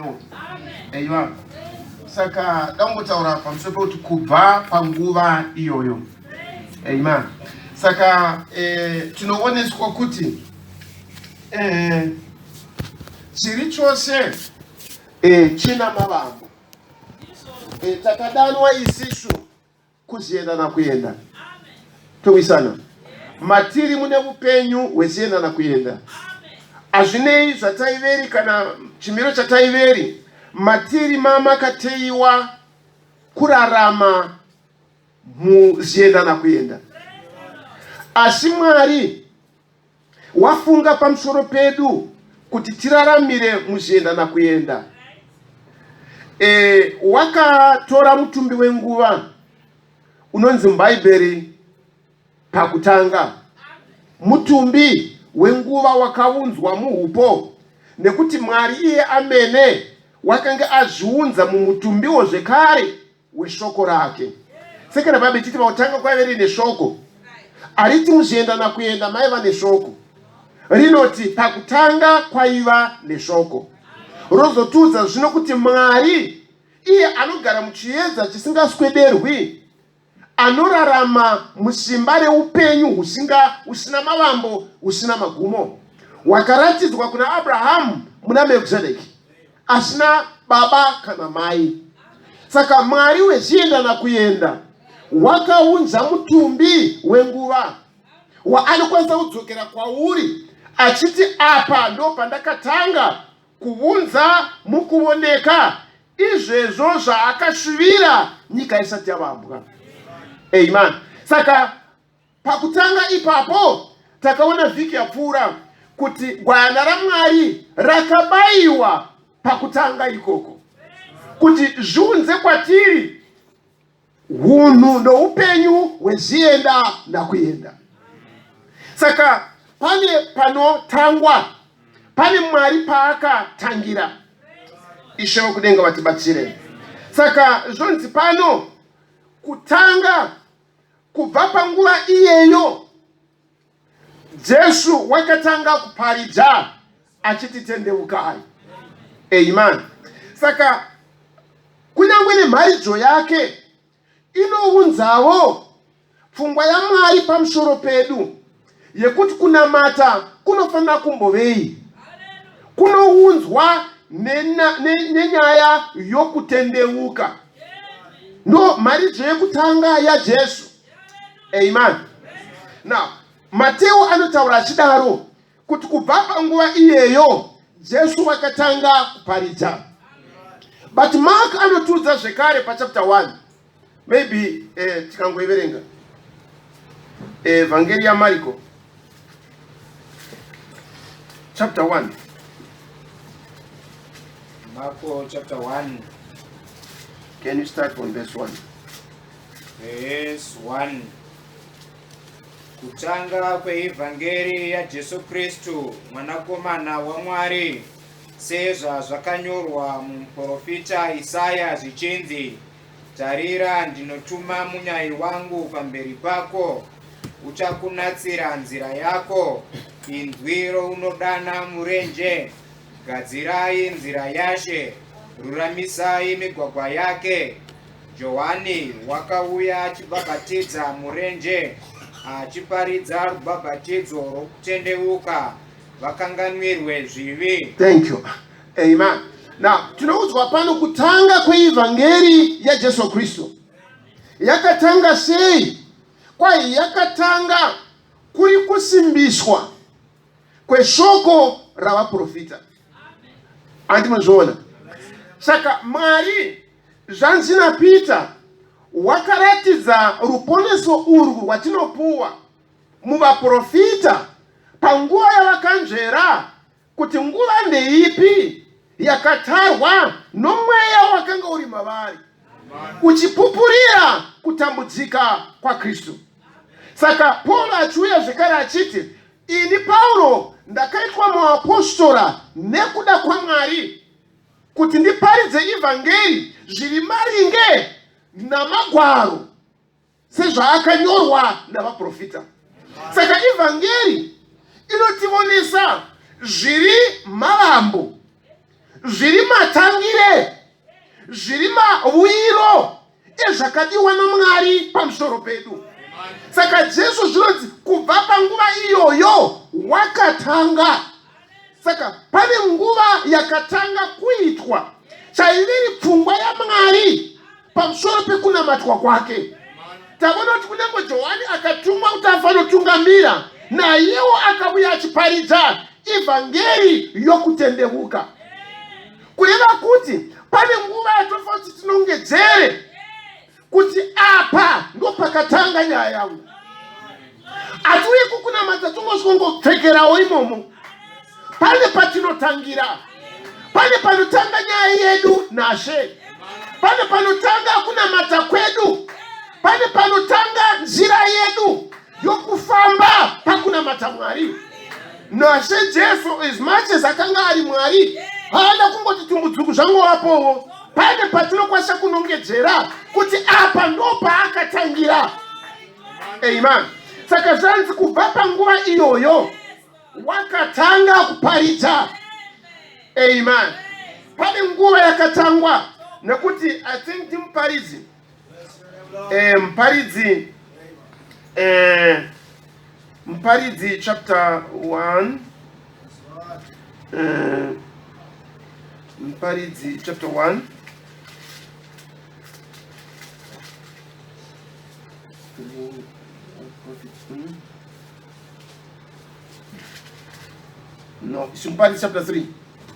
upenyu. Amen. Saka dangotaura pamusoro pekuti kubva panguva iyoyo. Amen. Saka tinooneswa kuti chiri chose china mavambo. Takadanwa isisu kuziendana kuenda. Towisana. Matiri mune upenyu hweziendana kuenda. Azvinei zvataiveri kana chimiro chataiveri. Matiri mamakateiwa kurarama muziendana kuenda. Asi Mwari wafunga pamusoro pedu kuti tiraramire muziendana kuenda. Wakatora mutumbi wenguva unonzi mubhaibheri pakutanga. Mutumbi wenguva wakaunzwa muhupo nekuti Mwari iye amene wakanga azviunza mumutumbiwo zvekare weshoko rake. Sekera Bhaibheri ichiti pakutanga kwaiveri neshoko. Ariti muziendana kuenda maiva neshoko. Rinoti pakutanga kwaiva neshoko. Rozotudza zvino kuti Mwari iye anogara muchiedza chisingaswederwi, anorarama musimba reupenyu usina mavambo, usina magumo, wakaratidzwa kuna Abrahamu muna Melkizedeki, asina baba kana mai. Saka Mwari weziendana kuenda wakaunza mutumbi wenguva waanokwanisa kudzokera kwauri achiti apa ndo pandakatanga kuunza mukuoneka izvezvo zvaakashuvira nyika isati yavambwa. Amen. Saka pakutanga ipapo takaona vhiki yapfuura kuti gwayana raMwari rakabayiwa pakutanga ikoko kuti zviunze kwatiri hunhu noupenyu hwezienda nakuenda. Saka pane panotangwa, pane Mwari paakatangira. Ishe wokudenga vatibatsire. Saka zvonzi pano kutanga kubva panguva iyeyo Jesu wakatanga kuparidza achiti tendeukai. Amen. Saka kunyangwe nemharidzo yake inounzawo pfungwa yaMwari pamusoro pedu yekuti kunamata kunofanira kumbovei. Kunounzwa nenyaya yokutendeuka. Ndo mharidzo yekutanga yaJesu. Amen. Now, Mateo anotaura achidaro kuti kubva panguva iyeyo Jesu wakatanga kuparidza. But Mark anotudza zvekare pachapter 1. Maybe tikangoiverenga Evangeli yaMariko chapter 1. Marko chapter 1. Can you start from verse 1? Verse 1. Kutanga kweevhangeri yaJesu Kristu mwanakomana waMwari sezvazvakanyorwa mumuprofita Isaya zvichinzi: tarira, ndinotuma munyai wangu pamberi pako, uchakunatsira nzira yako. Inzwi rounodana murenje, gadzirai nzira yaShe, ruramisai migwagwa yake. Johani wakauya achibhabhatidza murenje, achiparidza rubhabhatidzo rokutendeuka vakanganwirwe zvivi. Thank you. Amen. Now, tinoudzwa pano kutanga kweevhangeri yaJesu Kristu. Yakatanga sei? Kwai yakatanga kuri kusimbiswa kweshoko ravaprofita. Andimuzviona? Saka Mwari zvanzi naPita wakaratidza ruponeso urwu rwatinopuwa muvaprofita panguva yavakanzvera kuti nguva ndeipi yakatarwa nomweya wakanga uri mavari uchipupurira kutambudzika kwaKristu. Saka Paulo achiuya zvekare achiti, ini Paulo ndakaitwa muapostora nekuda kwaMwari kuti ndiparidze ivhangeri zviri maringe namagwaro sezvaakanyorwa navaprofita. Saka ivhangeri inotivonesa zviri mavambo, zviri matangire, zviri mawiro ezvakadiwa naMwari pamusoro pedu. Saka Jesu zvinonzi kubva panguva iyoyo wakatanga. Saka pane nguva yakatanga kuitwa chaiviri pfungwa yaMwari pamusoro pekunamatwa kwake. Taona kuti kunyange Johani akatumwa kuti afanotungamira, naiyewo akauya achiparidza ivhangeri yokutendeuka. Kureva kuti pane nguva yatofa kuti tinongedzere kuti apa ndo pakatanga nyaya yangu. Hatiuye kukunamata tongosvongopfekerawo imomo. Pane patinotangira, pane panotanga nyaya yedu naShe, pane panotanga kunamata kwedu, pane panotanga nzira yedu yokufamba pakunamata Mwari. naShe Jesu as much as akanga ari Mwari, haana kungoti tumbudzuku zvangu wapowo. Pane patinokwanisa kunongedzera kuti apa ndo paakatangira. Amen. Saka zvanzi kubva panguva iyoyo wakatanga kuparidza. Amen. Pane nguva yakatangwa nekuti I think timuparidzi Muparidzi chapter 1, Muparidzi chapter 1. No, it's Muparidzi chapter 3,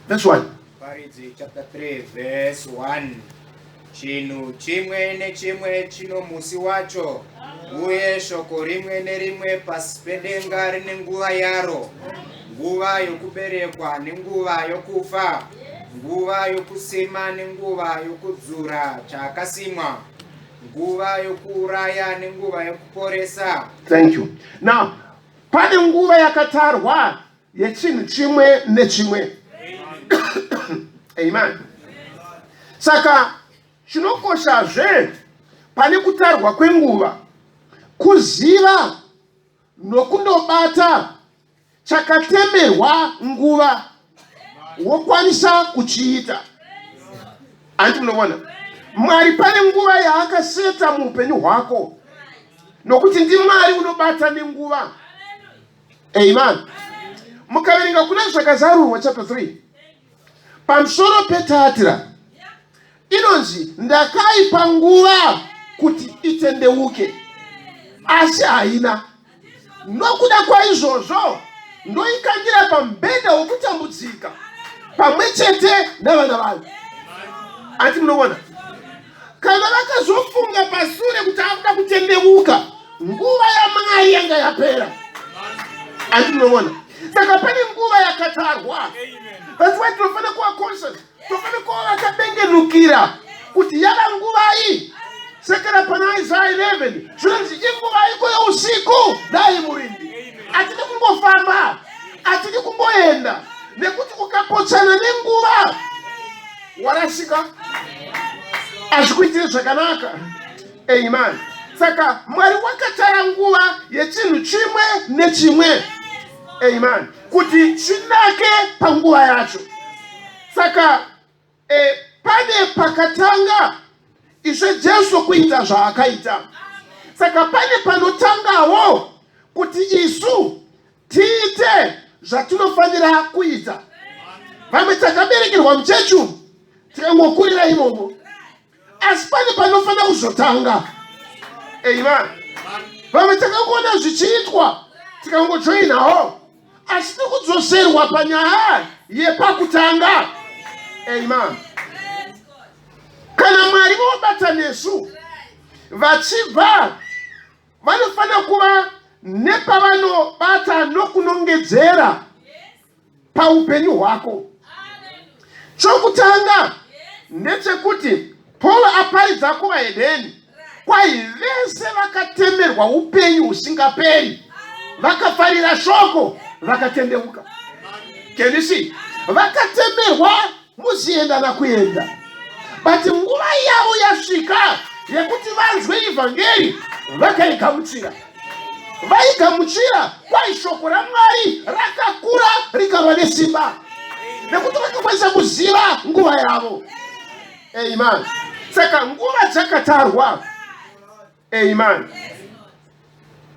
verse 1. Muparidzi chapter 3 verse 1. Chinhu chimwe nechimwe chino musi wacho, uye shoko rimwe nerimwe pasi pedenga rine nguva yaro. Nguva yokuberekwa nenguva yokufa, nguva yokusima nenguva yokudzura chakasimwa, nguva yokuuraya nenguva yokuporesa. Thank you. Now, pane nguva yakatarwa yechinhu chimwe nechimwe. Amen. Saka chinokoshazve pane kutarwa kwenguva kuziva nokundobata chakatemerwa nguva wokwanisa kuchiita. Anti munoona Mwari pane nguva yaakaseta muupenyu hwako, nokuti ndi Mwari unobata nenguva. Amen. Mukaverenga kuna zvakazarurwa chapter 3 pamusoro peTatira, inonzi ndakaipa nguva kuti itendeuke, asi haina. Nokuda kwaizvozvo ndoikangira pamubhedha wokutambudzika pamwe chete navana vangu. Anti munoona, kana vakazofunga pasure kuti akuda kutendeuka, nguva yaMwari yanga yapera. Anti munoona, saka pane nguva yakatarwa. That's why tinofana kuva conscious, tinofana kuva vakabengenukira kuti yava nguva iyi. Sekera pana Isaiah 11 zvinonzi inguva iko yeusiku dai murindi. Atidi kungofamba, atidi kungoenda, nekuti ukapotsana nenguva warasika, hazvikuitiri zvakanaka. Amen. Saka Mwari wakatara nguva yechinhu chimwe nechimwe. Amen. Kuti chinake panguva yacho. Saka pane pakatanga Ishe Jesu kuita zvaakaita. Saka pane panotangawo kuti isu tiite zvatinofanira kuita. Vamwe takaberekerwa muchechu tikangokurira imomo, asi pane panofanira kuzotanga. Amen. Vamwe takangona zvichiitwa tikangojoinawo, asi tikudzoserwa panyaya yepakutanga. Amen. Kana Mwari vobata nesu vachibva, vanofanira kuva nepavanobata nokunongedzera paupenyu hwako. Chokutanga ndechekuti Paul aparidza kuvaHedheni, kwai vese vakatemerwa upenyu husingaperi, vakafarira shoko, vakatendeuka. Can you see? Vakatemerwa muziendana kuenda. But nguva yavo yasvika yekuti vanzwe ivhangeri, vakaigamuchira. Vaigamuchira, kwai shoko raMwari rakakura rikava nesimba. nekuti vakakwanisa kuziva nguva yavo. Amen. Saka nguva dzakatarwa. Amen.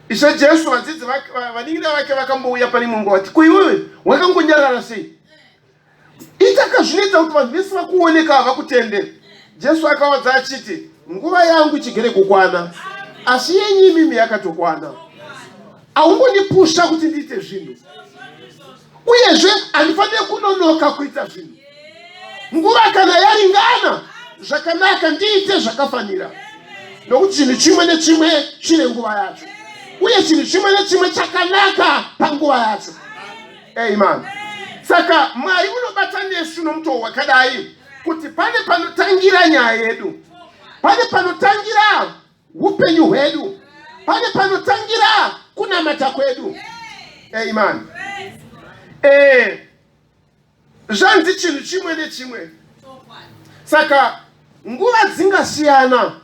Ishe Jesu vadzidzi vaningira vake vakambouya pane mungu vati, kuiwewe wakangonyarara sei? Itaka zvinoita kuti vanhu vese vakuoneka vakutende. Jesu akawadza achiti, nguva yangu ichigere kukwana, asi yenyu imimi yakatokwana. Haungondipusha kuti ndiite zvinhu. Uyezve handifanire kunonoka kuita zvinhu. Nguva kana yaringana, zvakanaka ndiite zvakafanira. Nokuti chinhu chimwe nechimwe chine nguva yacho. Uye chinhu chimwe nechimwe chakanaka panguva yacho. Amen. Saka Mwari unobata nesu nomutoo wakadai kuti pane panotangira nyaya yedu, pane panotangira upenyu hwedu, pane panotangira kunamata kwedu. Amen. Zvanzi chinhu chimwe nechimwe. Saka nguva dzingasiyana,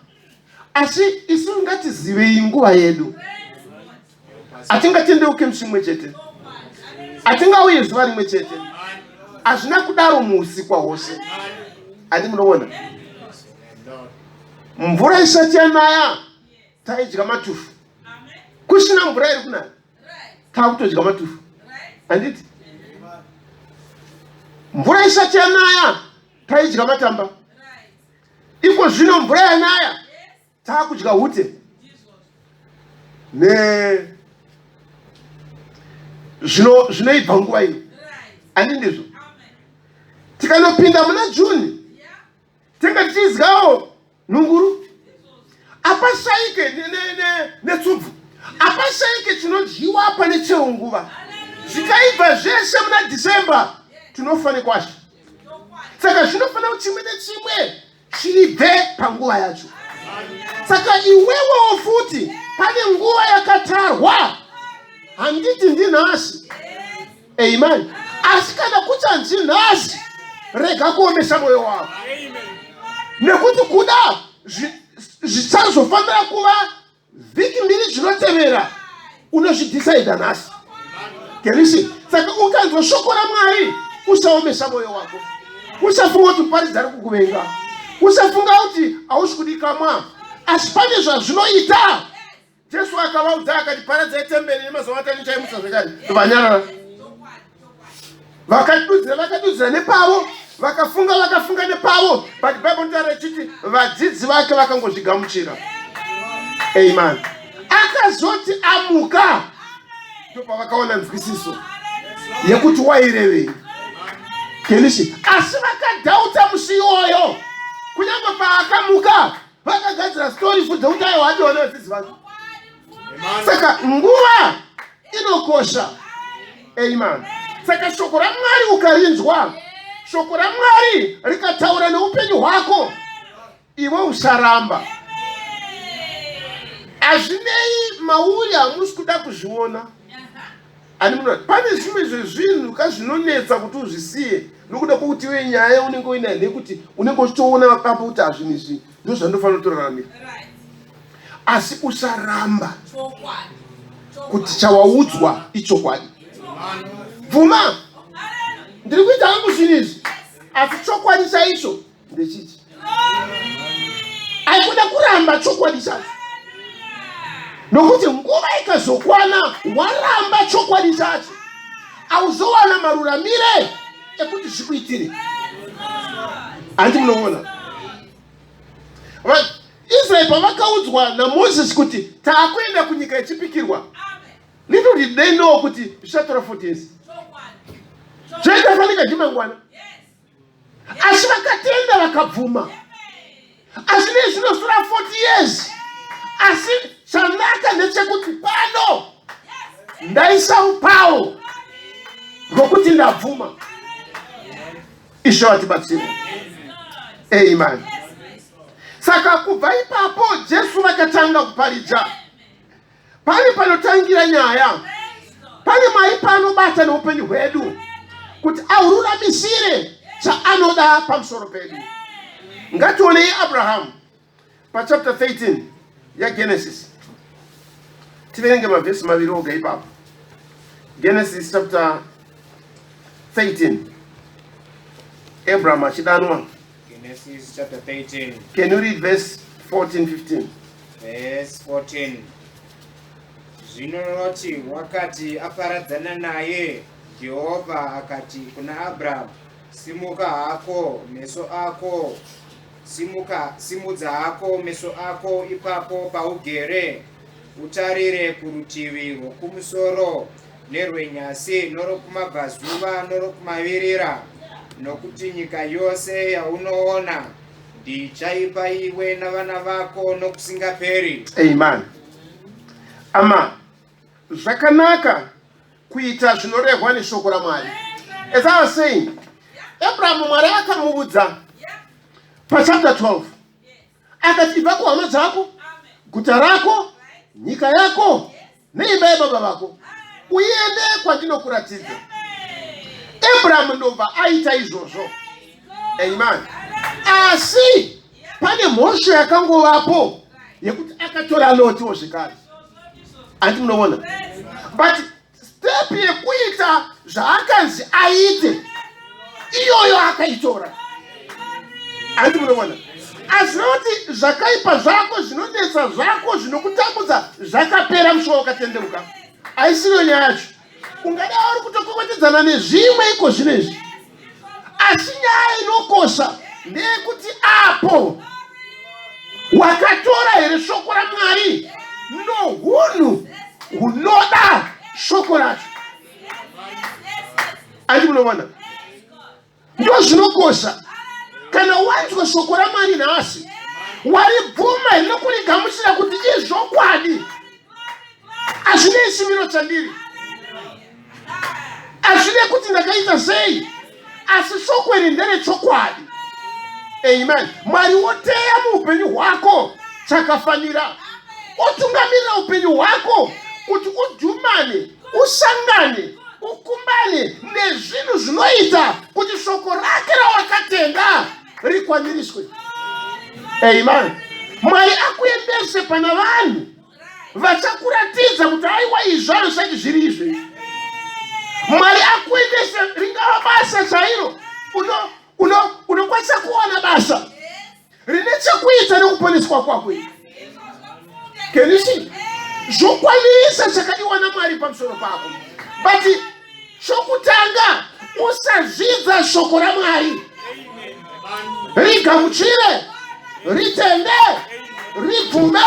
asi isu ngatizivei nguva yedu. Atingatendeuke muchimwe chete, atingauye zuva rimwe chete. Hazvina kudaro muusiku hwose. Andi munoona mvura isati yanaya taidya matufu. Kusina mvura iri kunaya takutodya matufu. Handiti mvura isati yanaya taidya matamba. Iko zvino mvura yanaya takudya hute ne zvinoibva nguva ino. Handi ndizvo? Tikanopinda muna Juni tenga tichidyawo nhunguru. Apashaike netsubvu, apashaike chinodyiwa pane chero nguva. Zvikaibva zveshe muna December tinofanira kwasha. Saka zvinofanira kuti chimwe nechimwe chibve panguva yacho. Saka iwewo futi pane nguva yakatarwa. Handiti ndinhasi. Amen. Asi kana kuti handinhasi, rega kuomesa moyo wako. Nekuti kuda zvichazofanira kuva vhiki mbiri zvinotevera unozvidhisaidha nhasi. Kerisi, saka ukanzwa shoko raMwari usaomesa moyo wako. Usafunga kuti muparidzi ari kukuvenga. Usafunga kuti hausi kudikamwa. Asi pane zvazvinoita. Jesu akavaudza akati, paradzai temberi nemazuva matatu ndichaimusa zvekare. Vanyarara. Vakadudzira nepavo, vakafunga nepavo. But Bible ntaura ichiti vadzidzi vake vakangozvigamuchira. Amen. Akazoti amuka, ndopavakaona nzwisiso yekuti wairevei. Kenishi, asi vakadhauta musi iyoyo. Kunyange paakamuka vakagadzira story futi kuti aiwa adiona vadzidzi vake. Saka nguva inokosha. Amen. Saka shoko raMwari ukarinzwa, shoko raMwari rikataura neupenyu hwako, iwe usaramba. Hazvinei mauri hamusi kuda kuzviona. Pane zvimwe zvezvinhu kazvinonetsa kuti uzvisiye, nokuda kwokuti iwe nyaya unenge uinayo nekuti unenge uchitoona apapo kuti hazvinizvi ndizvo zvandofanira kutoraramira. Asi usaramba kuti chawaudzwa ichokwadi. Bvuma, ndiri kuita hangu zvinizvi, asi chokwadi chaicho ndechiti. Haikuda kuramba chokwadi chacho. Nokuti nguva ikazokwana waramba chokwadi chacho, hauzowana maruramire ekuti zvikuitire. Handi munoona? Israel pavakaudzwa naMozisi kuti taakuenda kunyika yechipikirwa, little did they know kuti zvichatora 40 years. Zvaitafanika ndimangwana. Asi vakatenda vakabvuma. Asi nezvinostora 40 years. Asi chanaka ndechekuti pano ndaisapawo ngokuti ndabvuma. Ishe atibatsire. Amen. Saka kubva ipapo Jesu vakatanga kuparidza. Pane panotangira nyaya, pane mai panobata neupenyu hwedu kuti aururamisire chaanoda pamusoro pedu. Ngatione Abraham pachapter 13 yaGenesis. Tiverenge mavhesi maviri oga ipapo. Genesis chapter 13 Abraham achidanwa. Genesis chapter 13, Can you read verse 14, 15? verse 14. Zvino Loti wakati aparadzana naye, Jehovha akati kuna Abraham, simuka hako meso ako, simudza hako meso ako ipapo paugere, utarire kurutivi rwokumusoro nerwenyasi norokumabvazuva norokumavirira, nokuti nyika yose yaunoona ndichaipa iwe navana vako nokusingaperi. Amen. Ama zvakanaka kuita zvinorehwa neshoko raMwari. As I was saying, Abraham Mwari akamubudza pachapter 12. Akati ibva kuhama dzako, guta rako, nyika yako, neimba yababa vako, uende kwandinokuratidza. Abraham ndobva aita izvozvo. Amen. Asi pane mhosva yakangovapo yekuti akatora Loti zvekare. Andi munoona. But step yekuita zvaakanzi aite, iyoyo akaitora. Andi munoona. Azvinoti zvakaipa zvako, zvinonetsa zvako, zvinokutambudza zvakapera musoro wakatenderuka. Aisiro nyaya yacho. Ungada uri kutokwekweredzana nezvimwe iko zvinezvi. Asi nyaya inokosha ndeyekuti apo wakatora here shoko raMwari nohunhu hunoda shoko racho. Andi munoona. Ndo zvinokosha. Kana wanzwa shoko raMwari nhasi, waribvuma nokurigamuchira kuti izvokwadi, hazvinei chimiro chandiri, hazvinei kuti ndakaita sei, asi shoko iri nderechokwadi. Amen. Mwari woteya muupenyu hwako chakafanira, otungamirira upenyu hwako kuti udhumane, usangane, ukumbane nezvinhu zvinoita kuti shoko rake rawakatenga rikwaniriswe. Amen. Mwari akuendese pana vanhu vachakuratidza kuti aiwa izvo zvisati zviri izvi. Mwari akuendese ringava basa chairo, unokwanisa kuona basa rine chekuita nekuponeswa kwako. Can you see? Zvokwanirisa chakadiwa naMwari pamusoro pako. But chokutanga usazvidza shoko raMwari. Rigamuchire, ritende, ribvume.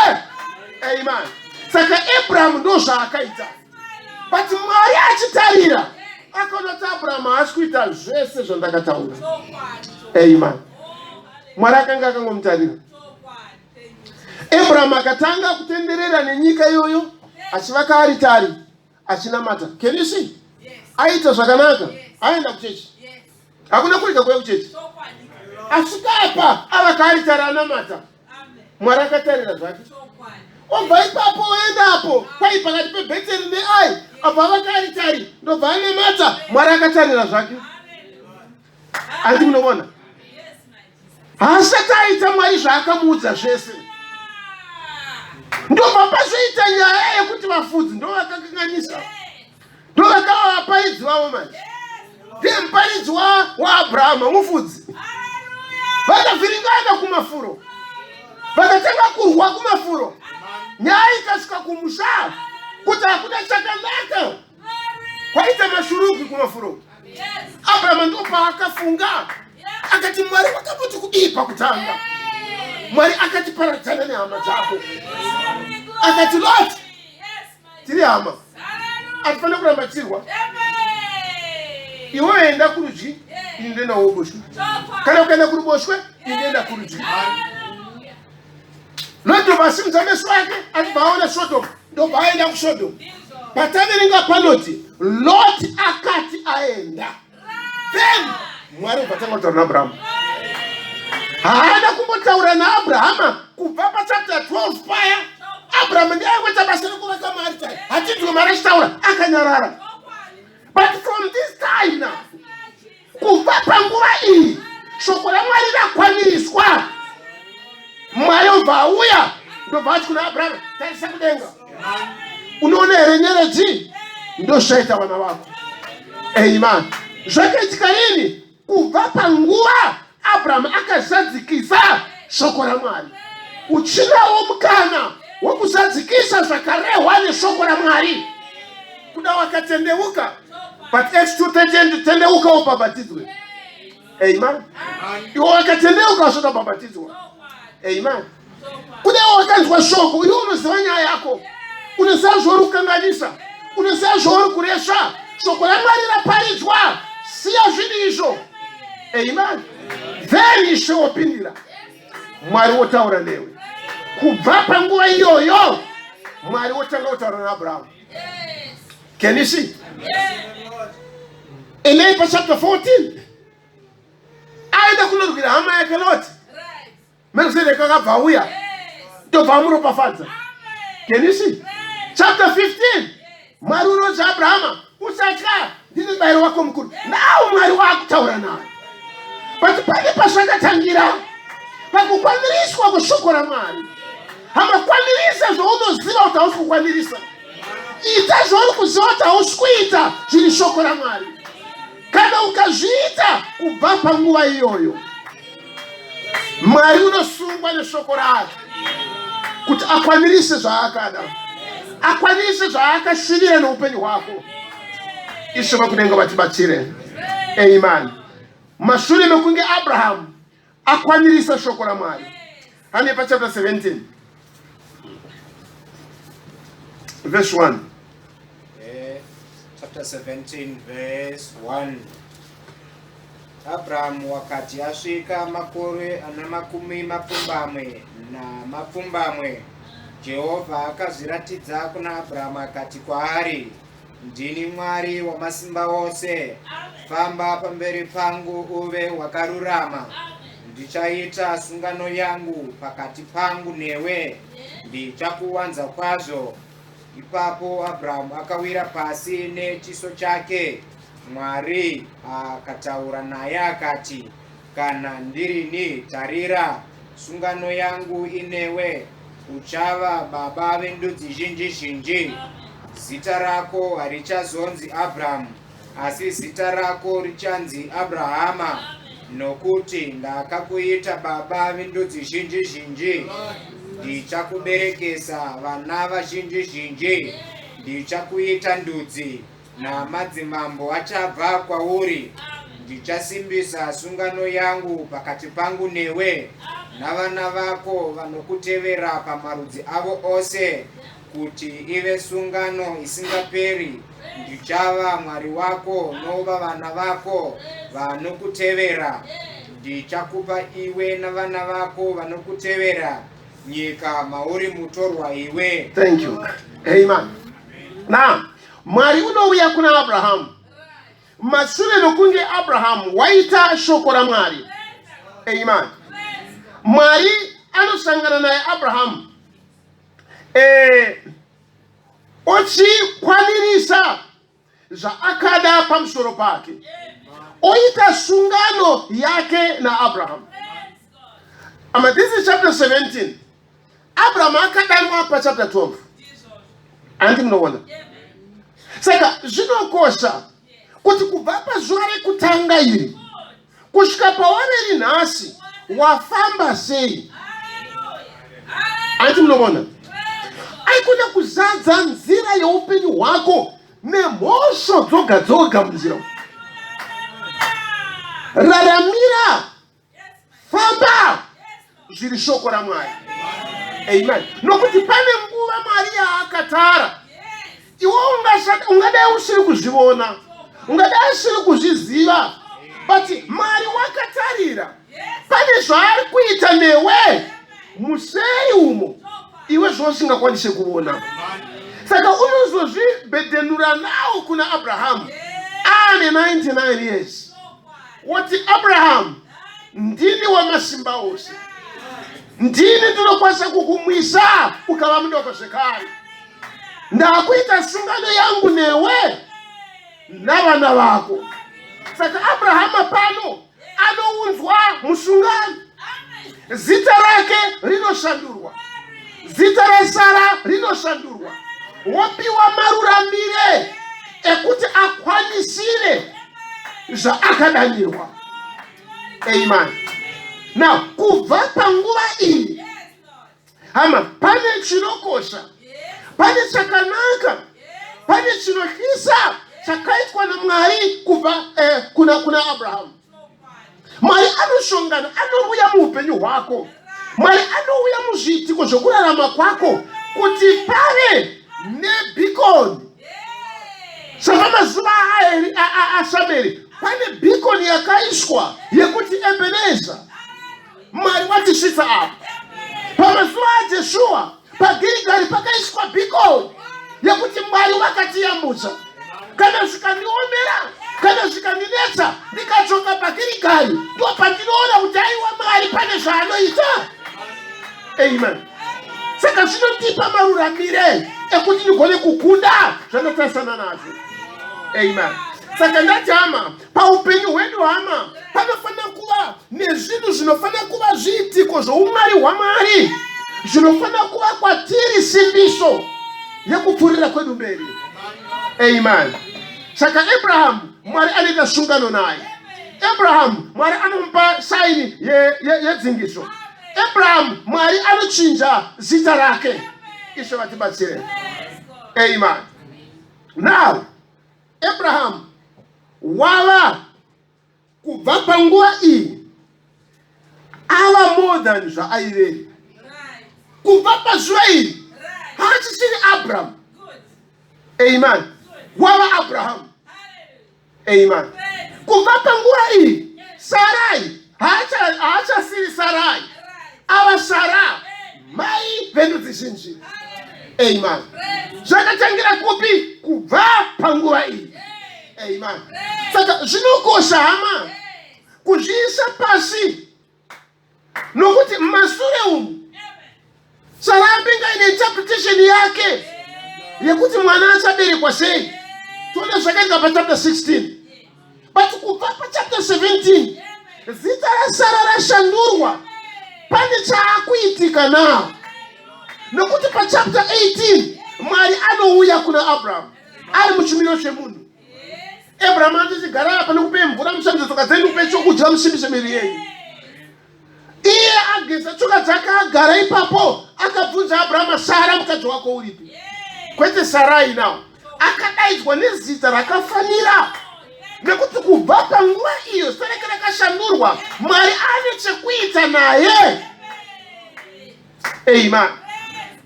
Amen. Saka Abraham ndo zvaakaita. But Mwari achitarira, akaona kuti Abraham haasi kuita zvese zvandakataura. Amen. Mwari akanga akangomutarira. Abraham akatanga kutenderera nenyika iyoyo, achivaka aritari, achinamata. Can you see? Aita zvakanaka. Aenda kuchechi. Hakuna kurika kuya kuchechi. Asvika apa avaka aritari anamata. Mwari akatarira zvake. Obva ipapo oenda apo kwai pakati peBheteri neAi, apa avaka aritari ndobva anamata. Mwari akatarira zvake. Andi munoona. Haasati aita Mwari zvaakamuudza zvese. Ndobva pazoita nyaya yekuti vafudzi ndo vakakanganisa, ndo vakava vaparidzi vavo manje. Ndiye muparidzi waAbhurahama mufudzi. Vakavhiringana kumafuro, vakatanga kurwa kumafuro. Nyaya ikasvika kumusha kuti hakuna chakanaka, kwaita mashurugu kumafuro. Abrahama ndo paakafunga akati Mwari wakamboti kudii pakutanga. Mwari akati paradzana nehama dzako. Akati Loti, tiri hama, hatifanira kurambatirwa. Iwe enda kurudyi, ini ndoenda kuruboshwe. Kana ukaenda kuruboshwe, ini ndoenda kurudyi. Loti vasimudza meso ake, achibva aona Sodhomu, ndobva aenda kuSodhomu. Pataverenga paNoti, Loti akati aenda. Then Mwari ubva atanga kutaura naAbhurahama. Haana kumbotaura naAbhurahama kubva pachapter 12 paya. Abraham ndiye aita basa rekuvaka maaritari. Hatidzi Mwari achitaura akanyarara. But from this time now, kubva panguva iyi, shoko raMwari rakwaniriswa. Mwari ubva auya ndobva ati kuna Abraham, tarisa kudenga. Unoona here nyeredzi? Ndo zvaita vana vako. Amen. Zvakaitika rini? kubva panguva Abraham akazadzikisa shoko raMwari. Uchinawo mukana wokuzadzikisa zvakarehwa neshoko raMwari. Kuda wakatendeuka, but Acts 2:10 tendeuka upabatidzwe. Amen. Iwo wakatendeuka wasvika babatidzwa. Amen. Kuda wakanzwa shoko, iwo unoziva nyaya yako. Unoziva zvauri kukanganisa. Unoziva zvauri kuresha. Shoko raMwari raparidzwa. Siya zvinhu izvo. Amen. Then Ishe wopindira. Mwari wotaura newe. Kubva panguva iyoyo Mwari wotanga kutaura naAbraham. Can you see? In Nehemiah chapter 14, aenda kunodukira hama yake Loti. Melkizedeki akabva auya. Ndobva amuropafadza. Can you see? Chapter 15, Mwari unoti Abrahama, usatya, ndini mubayiro wako mukuru. Now Mwari wakutaura nawe. But pane pazvakatangira, pakukwaniriswa kweshoko raMwari. Hamakwanirisa zvaunoziva kuti hausi kukwanirisa. Ita zvauri kuziva kuti hausi kuita zviri shoko raMwari. Kana ukazviita kubva panguva iyoyo, Mwari unosungwa neshoko rake kuti akwanirise zvaakada, akwanirise zvaakashirira noupenyu hwako. Ishe vakudenga vatibatsire. Amen. Mashure mekunge Abraham akwanirisa shoko raMwari. Hani pa chapter 17 verse 1. Chapter 17 verse 1. Abraham wakati asvika makore ana makumi mapfumbamwe na mapfumbamwe, Jehovha akazviratidza kuna Abraham akati kwaari, ndini Mwari wamasimba ose, famba pamberi pangu uve wakarurama. Ndichaita sungano yangu pakati pangu newe, ndichakuwanza kwazvo. Ipapo Abraham akawira pasi nechiso chake. Mwari akataura naye akati, kana ndirini, tarira, sungano yangu inewe, uchava baba vendudzi zhinji zhinji. Zita rako harichazonzi Abraham, asi zita rako richanzi Abrahama, nokuti ndakakuita baba vendudzi zhinji zhinji. Ndichakuberekesa vana vazhinji zhinji, ndichakuita ndudzi, namadzimambo achabva kwauri. Ndichasimbisa sungano yangu pakati pangu newe navana vako vanokutevera pamarudzi avo ose, kuti ive sungano isingaperi. Ndichava Mwari wako nova vana vako vanokutevera. Ndichakupa iwe navana vako vanokutevera nyika mauri mutorwa iwe. Thank you. Amen. Now, Mwari unouya kuna Abraham. Mashure nokunge Abraham waita shoko raMwari. Amen. Mwari anosangana naye Abraham. Ochikwanirisa zvaakada pamusoro pake. Oita sungano yake na Abraham. This is chapter 17. Abraham akadanwa pa chapter 12. Andi mnoona. Saka zvinokosha kuti kubva pazuva rekutanga iri kusvika pawaneri nhasi wafamba sei. Andi mnoona. Aikona kuzadza nzira yeupenyu hwako nemhosvo dzoga dzoga munzira. Raramira, famba zviri shoko raMwari. Amen. Nokuti pane nguva Mwari yaakatara. Iwe ungadai usiri kuzviona, ungadai usiri kuzviziva, but Mwari wakatarira. Pane zvaari kuita newe museri umo, iwe zvosingakwanise kuona. Saka unozozvibhedhenura nawo kuna Abraham ane 99 years. Wati Abraham, ndini wamasimba ose, ndini ndinokwanisa kukumwisa ukava mudoko zvekare. Ndakuita sungano yangu newe navana vako. Saka Abrahama pano anounzwa musungano. Zita rake rinoshandurwa, zita raSara rinoshandurwa. Wopiwa maruramire ekuti akwanisire zvaakadanirwa. Amen. Now, kubva panguva iyi, hama, pane chinokosha, pane chakanaka, pane chinotyisa chakaitwa naMwari kubva kuna Abraham. Mwari anoshongana, anouya muupenyu hwako. Mwari anouya muzviitiko zvokurarama kwako kuti pave nebhikoni. Savamazuva aShameri, pane bhikoni yakaiswa yekuti Ebeneza. Mwari watisvitsa apa. Pamazuva aJeshua, paGirigari pakaiswa bhikoni yekuti Mwari wakatiyambusa. Kana zvikandiomera, kana zvikandinetsa, ndikachoka paGirigari, ndo pandinoona kuti aiwa Mwari pane zvaanoita. Amen. Saka zvinotipa maruramire ekuti ndigone kukunda zvanotarisana nazvo. Amen. Saka ndati hama, paupenyu hwedu hama, panofanira kuva nezvinhu zvinofanira kuva zviitiko zvoumwari hwaMwari, zvinofanira kuva kwatiri simbiso yekupfuurira kwedu mberi. Amen. Saka Abraham, Mwari anoita sungano naye. Abraham, Mwari anomupa saini yedzingiso. Abraham, Mwari anochinja zita rake. Ishe vatibatsire. Amen. Now, Abraham wava kubva panguva iyi ava more than zvaaive. Kubva pazuva iri haachiri Abraham. Amen. Wava Abraham. Amen. Kubva panguva iyi Sarai haachasiri Sarai, ava Sara, mai vendudzi zhinji. Amen. Zvakatangira kupi? Kubva panguva iyi. Amen. Saka zvinokosha hama kuzviisa pasi, nokuti mashure umu Sara anenge ine interpretation yake yekuti mwana achaberekwa sei. Tone zvakaita pachapter 16. But kubva pachapter 17 zita raSara rashandurwa. Pane chaakuitika nawo, nokuti pachapter 18 Mwari anouya kuna Abraham ari muchimiro chemunhu. Abraham anochigara apa nekupe mvura mushambidzo tsoka dzenyu, kupe chokudya musimbise miri yenyu. Iye ageza tsoka dzake agara ipapo, akabvunza Abraham, Sara mukadzi wako uripi? Kwete Sarai nawo. Akadaidzwa nezita rakafanira, nekuti kubva panguva iyo zita rake rakashandurwa. Mwari ane chekuita naye. Amen.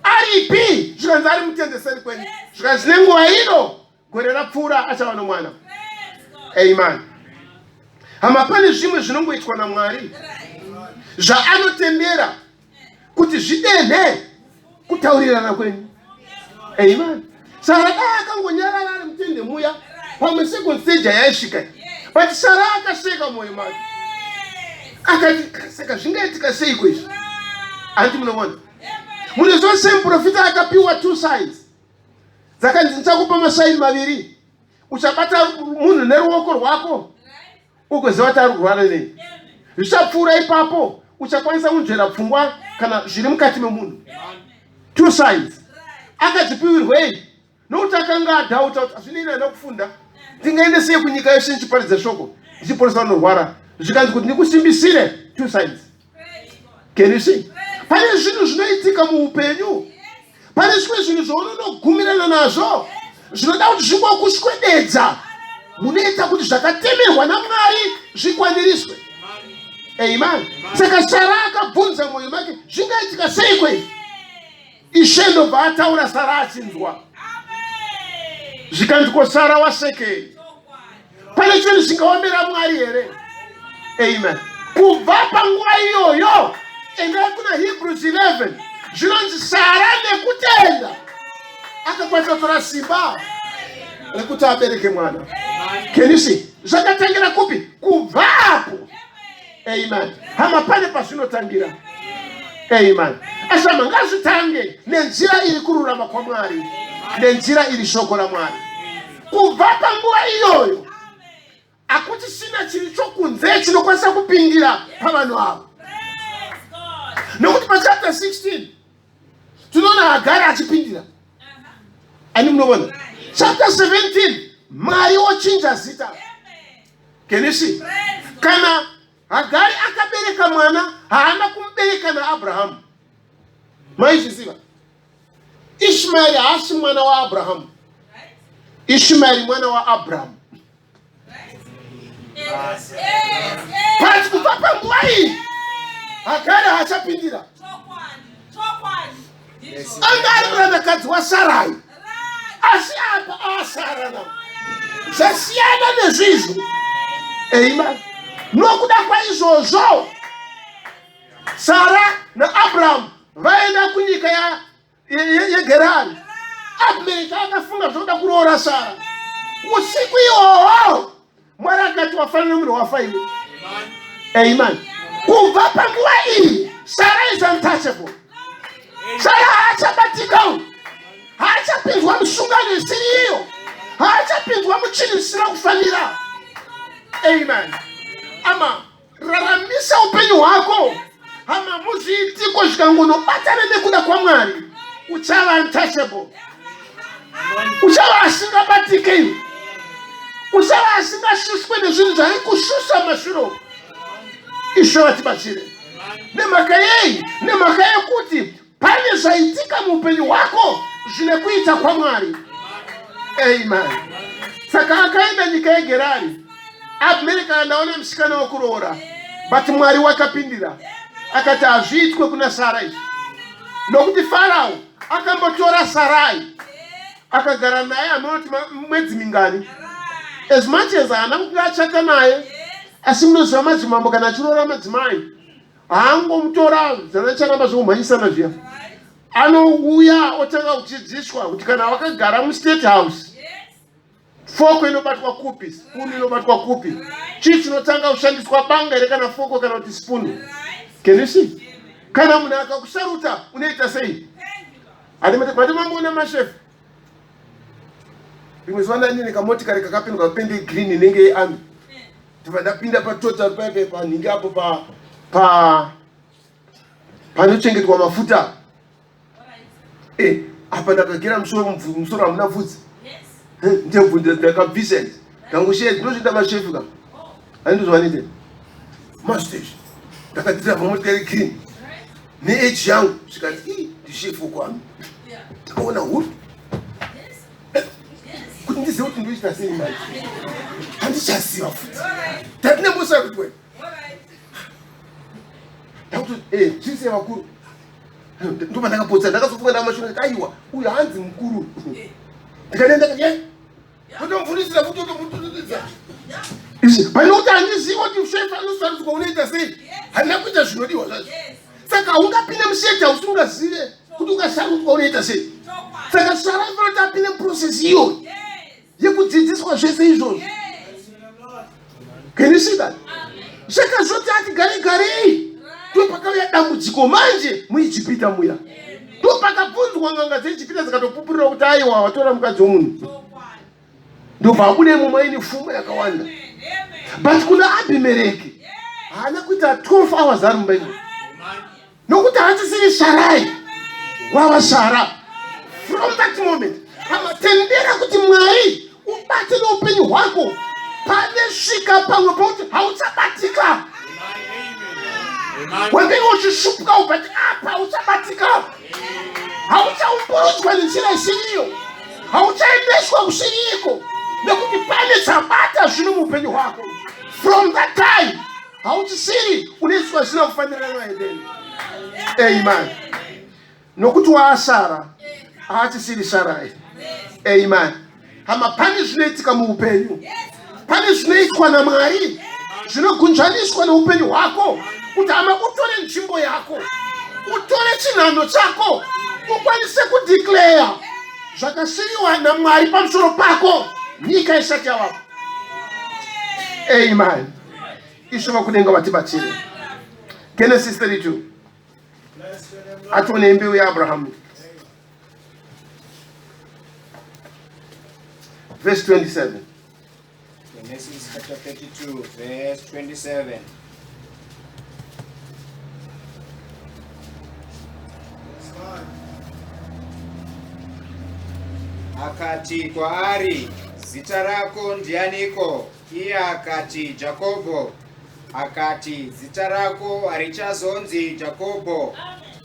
Aripi zvikanzi ari mutendeseri kwenyu, zvikanzi nenguva ino gore rapfuura achava nomwana. Amen. Hama pane zvimwe zvinongoitwa naMwari zvaanotendera kuti zvidenhe kutaurirana kwenyu. Amen. Sara dai akangonyarara ari mutende muya, pamwe second stage yaisvika, but Sara akasheka mwoyo make akati, saka zvingaitika sei kwezvi? Handi munoona munezvo semuprofita akapiwa 2 signs dzakanzi ndichakupa masaini maviri, uchabata munhu neruoko rwako ugoziva kuti ari kurwara nei. Zvichapfuura ipapo uchakwanisa kunzvera pfungwa kana zviri mukati memunhu. 2 signs akadzipiwirwei nokuti akanga adhauta kuti hazvinei nokufunda, ndingaende sei kunyika yeshe ndichiparidza shoko ndichiporesa vanorwara. Zvikanzi kuti ndikusimbisire 2 signs. Can you see? Pane zvinhu zvinoitika muupenyu, pane zvimwe zvinhu zvaunonogumirana nazvo zvinoda kuti zvingokuswededza, munoita kuti zvakatemerwa naMwari zvikwaniriswe. Amen. Saka Sara akabvunza mwoyo make, zvingaitika sei kwei? Ishe ndobva ataura, Sara achinzwa. Zvikanzi ko Sara wasekei? Pane chinhu chingaomera Mwari here? Amen. Kubva panguva iyoyo endai kuna Hebrews 11, zvinonzi Sara nekutenda akakwanisa kutora simba rekuti abereke mwana. Can you see? Zvakatangira kupi? Kubvapo. Amen. Hama pane pazvinotangira. Amen. Ashama ngazvitange nenzira iri kururama kwaMwari, nenzira iri shoko raMwari. Kubva panguva iyoyo akuti sina chiri chokunze chinokwanisa kupingira pavanhu avo. Nokuti pachapter 16 tinoona Hagari achipindira. Ani munoona? Chapter 17 Mwari ochinja zita. Can you see? Kana Hagari akabereka mwana, haana kumbereka na Abrahamu. Maizviziva? Ishmaeli haasi mwana wa Abrahamu. Ishmaeli mwana wa Abrahamu. Pati kubva panguva iyi Hagari haachapindira. Anga ari murandakadzi waSarai. Asi apa asara nawo zvasiyana nezvizvo. Amen. Nokuda kwaizvozvo Sara naAbrahamu vaenda kunyika yeGerari. Abhimereki akafunga zvoda kuroora Sara. Usiku ihwohwo Mwari akati wafanira munhu wafa iwe. Amen. Kubva panguva iyi Sara is untouchable. Sara haachabatika, haachapinzwa musungano isiri iyo, haachapinzwa muchinhu zvisina kufanira. Amen. Ama raramisa upenyu hwako. Hama muzviitiko zvikangonobatana nekuda kwaMwari, uchava untouchable. Uchava asingabatiki. Uchava asingashushwe nezvinhu zvaikushusha mashure. Ishe vatibatsire. Nemhaka yei? Nemhaka yekuti pane zvaitika muupenyu hwako zvine kuita kwaMwari. Amen. Saka akaenda nyika yeGerari. Abhimereki anaona musikana wokuroora, but Mwari wakapindira. Akati hazviitwe kuna Sarai. Nokuti Farao akambotora Sarai akagara naye anoti mwedzi mingani. As much as haana kunge achata naye, asi munoziva madzimambo kana achiroora madzimai haangomutora zvanacharamba zvokumhanyisana zviya. Anouya otanga kudzidziswa kuti kana wakagara muState House, foko inobatwa kupi, spoon inobatwa kupi, chii chinotanga kushandiswa, banga here kana foko kana kuti spoon. Can you see? Kana munhu akakusaruta unoita sei? Mati mamboona mashefu. Rimwe zuva ndandine kamotikari kakapindwa pende green inenge yeArmy. Ndapinda paTotal paipe panhingi apo panochengetwa mafuta. Apa ndakagera musoro hamuna bvudzi. Ndebvunza ndakabvisa. Ndangosheya ndinozvida mashefu ka. Handizvovanite. Masters. Ndakadzira pamotikari green. Ne-age yangu zvikati ndishefu kwami. Ndakaona huru. Kuti ndizive kuti ndoita sei manje. Handichaziva futi. Ndatinembosa kuti we. Ndakuti zvise vakuru. Ndoba ndakapotsa ndakazofunga ndamashure aiwa uyu hanzi mukuru. Ndikaenda kuti mfunisira futi utomutudza. Panokuti handizivi kuti shefu anosarudzwa unoita sei. Handina kuita zvinodiwa zvacho. Saka ungapinda muState House ungazive kuti ukasarudzwa unoita sei. Saka Sara kuti apinde muprocess iyo yekudzidziswa zvese izvozvo. Can you see that? Saka zvoti ati garei ndopakauya dambudziko manje muIjipita muya. Ndopakabvunzwa n'anga dzeIjipita dzikatopupurira kuti aiwa watora mukadzi womunhu. Ndobva abude mumaini pfuma yakawanda. But kuna Abhimereki haana kuita 12 hours ari mumba imomo. Nokuti hatisiri Sarai wava Sara. From that moment amatendera kuti Mwari ubate noupenyu hwako. Panesvika pamwe pauti hauchabatika. Wenge uchishupuka ubati apa hauchabatika. Hauchaumburudzwa nenzira isiriyo. Hauchaendeswa kusiriko. Nekuti pane chabata zvino muupenyu hwako. From that time hauchisiri unoiswa zvisina kufanirana naEdeni. Amen. Nokuti waSara haachisiri Sarai. Amen. Hama pane zvinoitika muupenyu. Pane zvinoitwa naMwari zvinogunzvaniswa neupenyu hwako kuti hama utore nzvimbo yako, utore chinhano chako, ukwanise kudeclare zvakasiriwa naMwari pamusoro pako nyika isati yavapo. Amen. Ishe vakudenga vatibatsire. Genesis 32. Atione mbeu yaAbrahamu. Verse 27. Genesis chapter 32, verse 27. Akati kwaari, zita rako ndianiko? Iye akati, Jakobho. akati, zita rako harichazonzi Jakobho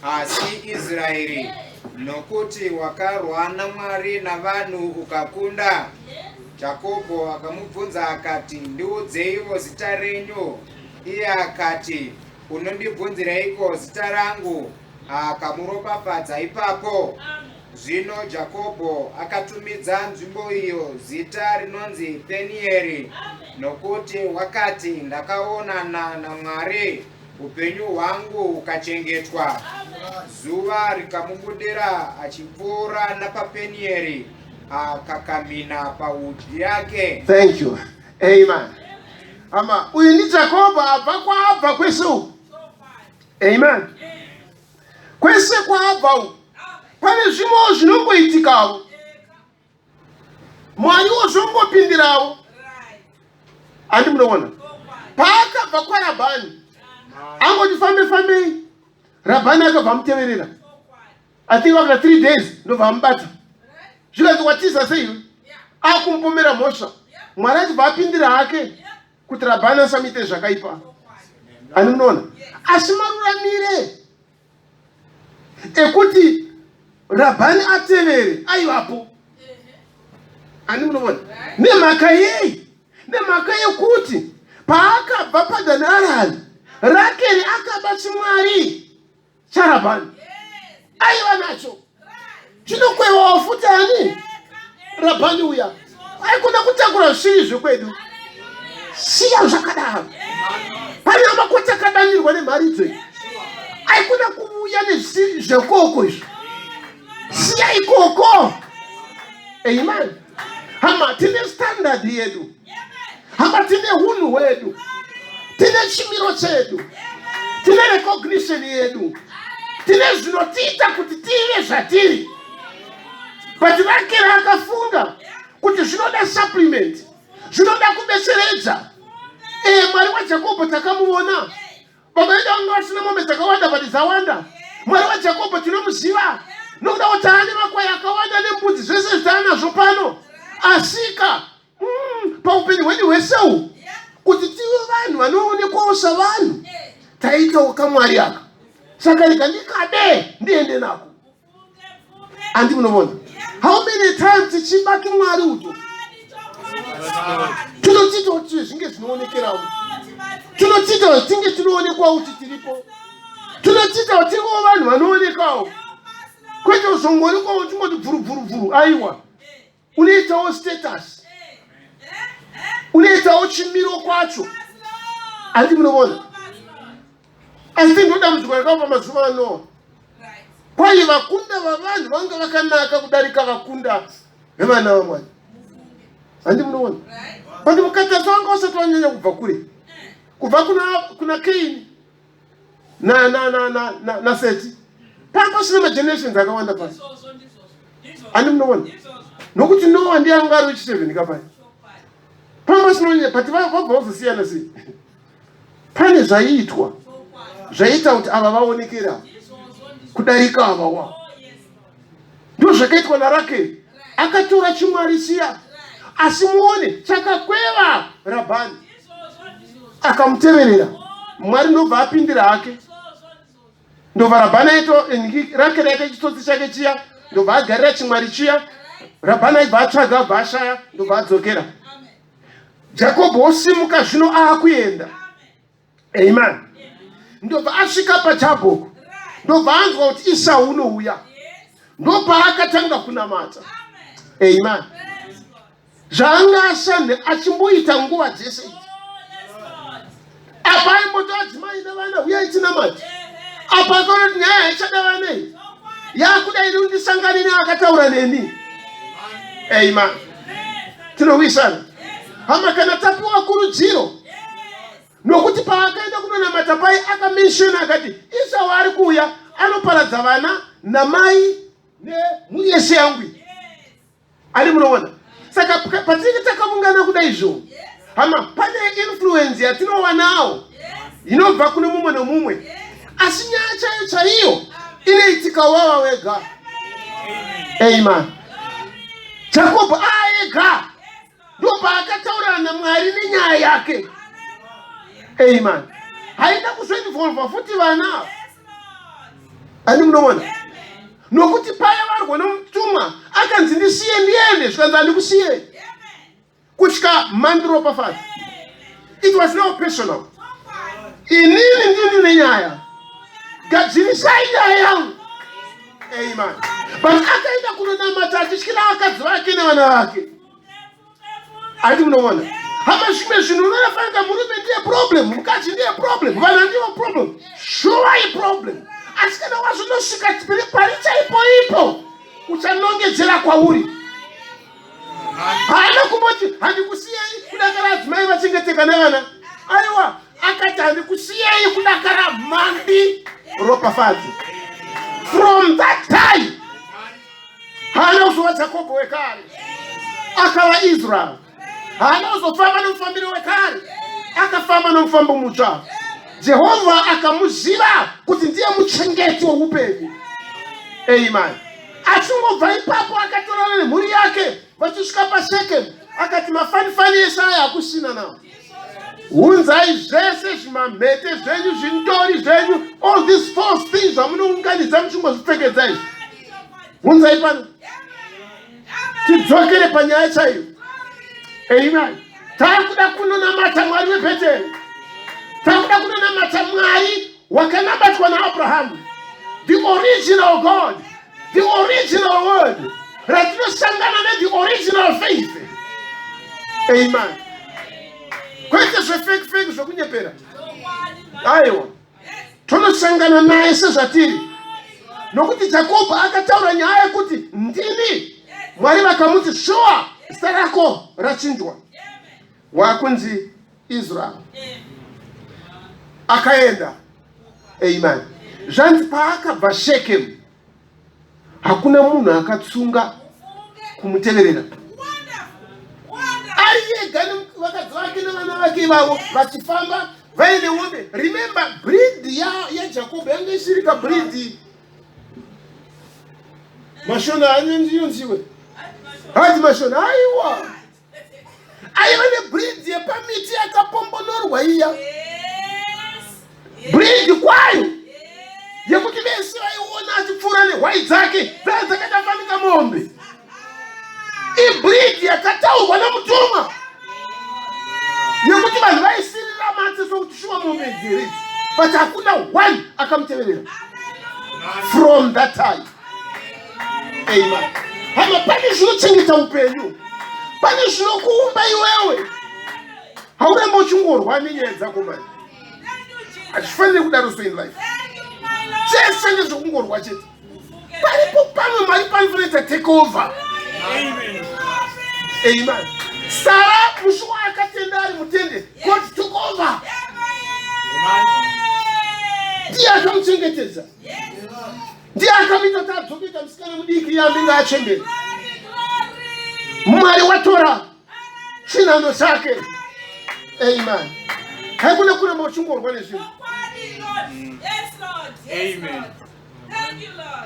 asi Israeri, nokuti wakarwa naMwari navanhu ukakunda. Jakobho akamubvunza akati, ndiudzeiwo zita renyu? Iye akati, unondibvunzireiko zita rangu? Akamuropafadza ipapo. Zvino Jakobho akatumidza nzvimbo iyo zita rinonzi Penieri, nokuti wakati, ndakaonana naMwari, upenyu hwangu ukachengetwa. Zuva rikamubudira achipfuura napaPenieri, akakamina paudyi yake. Thank you. Amen. Ama uyu ni Jakobho abva kwese uku. Amen. Kwese kwaabva uku pane zvimwe zvinongoitikawo, Mwariwo zvongopindirawo. Andi munoona paakabva kwaRabhani angoti fambei, Rabhani akabva muteverera. I think after 3 days ndobva amubata. Zvikati watiza sei? Akumpomera mhosva. Mwari achibva apindira hake kuti Rabhani asamite zvakaipa. Andi munoona asi maruramire ekuti Rabhani atevere aivapo. Andi munoona nemhaka yei? Nemhaka yekuti paakabva paDhani Arani, Rakeri akaba chimwari chaRabhani aiva nacho. Chinokwevawo futi ani Rabhani uya aikona kutakura zviri zvekwedu. Siya zvakadaro. Pane makoti akadanirwa nemhari dzo aikona kuuya nezviri zvekoko izvo. Siya ikoko. Amen. Hama tine standard yedu. Hama tine hunhu hwedu. Tine chimiro chedu. Tine recognition yedu. Tine zvinotiita kuti tive zvatiri. But Rakeri akafunga kuti zvinoda supplement, zvinoda kubetseredza. Mwari waJakobho takamuona. Baba vedu vanga vasina mombe dzakawanda but dzawanda. Mwari waJakobho tinomuziva nokuda kuti ane makwai akawanda nembudzi zvese zvaanazvo pano. Asika paupenyu hwedu hwese uhu kuti tive vanhu vanoonekwawo savanhu taitawo kamwari aka. Saka rega ndikade ndiende nako. Andi munoona how many times tichibata Mwari uto tunotita kuti zvinge zvinoonekerawo, tunotita kuti tinge tinoonekwawo kuti tiripo, tunotita kuti tingewo vanhu vanoonekawo, kwete uzongorikwawo tingoti bvuru. Aiwa unoitawo status, unoitawo chimiro kwacho. Andi munoona asi ndotambudziko rakawo pamazuva ano. Kwai vakunda vavanhu vanga vakanaka kudarika vakunda vevana vaMwari. Andi munoona kuti mukatatu vanga vasati vanyanya kubva kure, kubva kuna Kaini na Seti. Panga pasina magenerations akawanda pasi. Andi munoona nokuti Noah ndiye anga ari wechi7 kapaya. Panga pasina but vabva vazosiyana sei. Pane zvaiitwa zvaita kuti ava vaonekera kudarika avawa. Ndo zvakaitwa naRakeri. Akatora chimwari chiya asi muone chakakweva Rabhani akamuteverera. Mwari ndobva apindira hake. Ndobva Rabhani Rakeri aita chitsotsi chake chiya, ndobva agarira chimwari chiya. Rabhani aibva atsvaga abva ashaya, ndobva adzokera. Jakobho osimuka zvino aakuenda. Amen. Ndobva asvika paJabhoku, ndobva anzwa kuti Esau unouya, ndobva akatanga kunamata. Amen. Zvaanga ashande achimboita nguva dzese idzi. Apa aimboto adzimai nevana uyai tinamata. Apa akaona kuti nyaya haichada vanei, yakuda iri undisangane neakataura neni. Amen. Tinowisana. Hama kana tapiwa kurudziro nokuti paakaenda kunonamata pai akamenshona akati Esau ari kuuya anoparadza vana namai nemuyese yangu. Ari munoona saka patinenge takaungana kudai izvo hama pane influence yatinowanawo inobva kune mumwe nomumwe asi nyaya chaiyo inoitika wawa wega. Amen. Jakobho aega ndo paakataurana naMwari nenyaya yake. Amen. Haida kuzoinvolva futi vana. Ani munoona? Nokuti paya varwa nomutuma akanzi ndisiye ndiende zvikanzi handikusiye. Kusvika mandiro pafadzi. It was no personal. Inini ndini nenyaya. Gadzirisai nyaya yangu. Amen. But akaenda kunonamata achisvikira vakadzi vake nevana vake. Ati munoona? Hama zvimwe zvinhu unofanira murume ndiye problem, mukadzi ndiye problem, vana ndiyo problem. Shuva problem. Asi kana wazvinosvika chipiri parichaipo ipo uchanongedzera kwauri. Haana kumboti handikusiyei kudakara adzimai vachengeteka nevana. Aiwa, akati handikusiyei kudakara mhambi ropafadzi. From that time, haana kuzova Jakobho wekare, akava Israel. Haana kuzofamba nomufambiri wekare, akafamba nomufambo mutsva. Jehovha akamuziva kuti ndiye muchengeti woupenyu. Amen. Achingobva ipapo akatorana nemhuri yake vachisvika paShekemu, akati mafanifani ese aya hakusina nawo. Unzai zvese zvimamhete zvenyu, zvindori zvenyu, all these false things zvamunounganidza muchingozvipfekedza izvi. Unzai pano. Tidzokere panyaya chaiyo. Amen. Takuda kunonamata Mwari weBheteri. Takuda kunonamata Mwari wakanabatwa naAbhurahamu. The original God. The original word. Ratinosangana ne the original faith. Amen. Kwete zvefake zvokunyepera. Aiwa. Tonosangana naye sezvatiri. Nokuti Jakobho akataura nyaya yekuti ndini. Mwari vakamuti shuwa zita rako rachinjwa. Wakunzi Israel. Akaenda. Amen. Zvanzi paakabva Shekemu, hakuna munhu akatsunga kumuteverera. Ari yega nevakadzi vake nevana vake ivavo vachifamba vaine mombe. Remember, breed yaJakobho yanga isiri kabreed mashona anonziwe. Hadi mashona aiwa. Aiva nebreed yepamiti yakapombonorwa iya. Breed kwayo yekuti vese vaiona achipfuura nehwai dzake dzakatafambika mombe. Ibreed yakataurwa nomutumwa yekuti vanhu vaisirira matse sokuti shuwa mombe dziri, but hakuna one akamuteverera. From that time. Amen. Hama pane zvinochengeta upenyu, pane zvinokuumba iwewe. Haurambe uchingorwa nenyaya dzako mani. Hatifaniri kudaro so in life. Chese ndezvokungorwa chete. Paripo pamwe Mwari panofanira take over. Amen. Amen. Sara mushuwa akatenda ari mutende, God took over. Ndiye akamuchengetedza. Ndiye akamita kuti adzokeka musikana mudiki yambinga achembera. Mwari watora chinhano chake. Amen. Hakuna kuramba uchingorwa nezvinhu. Amen.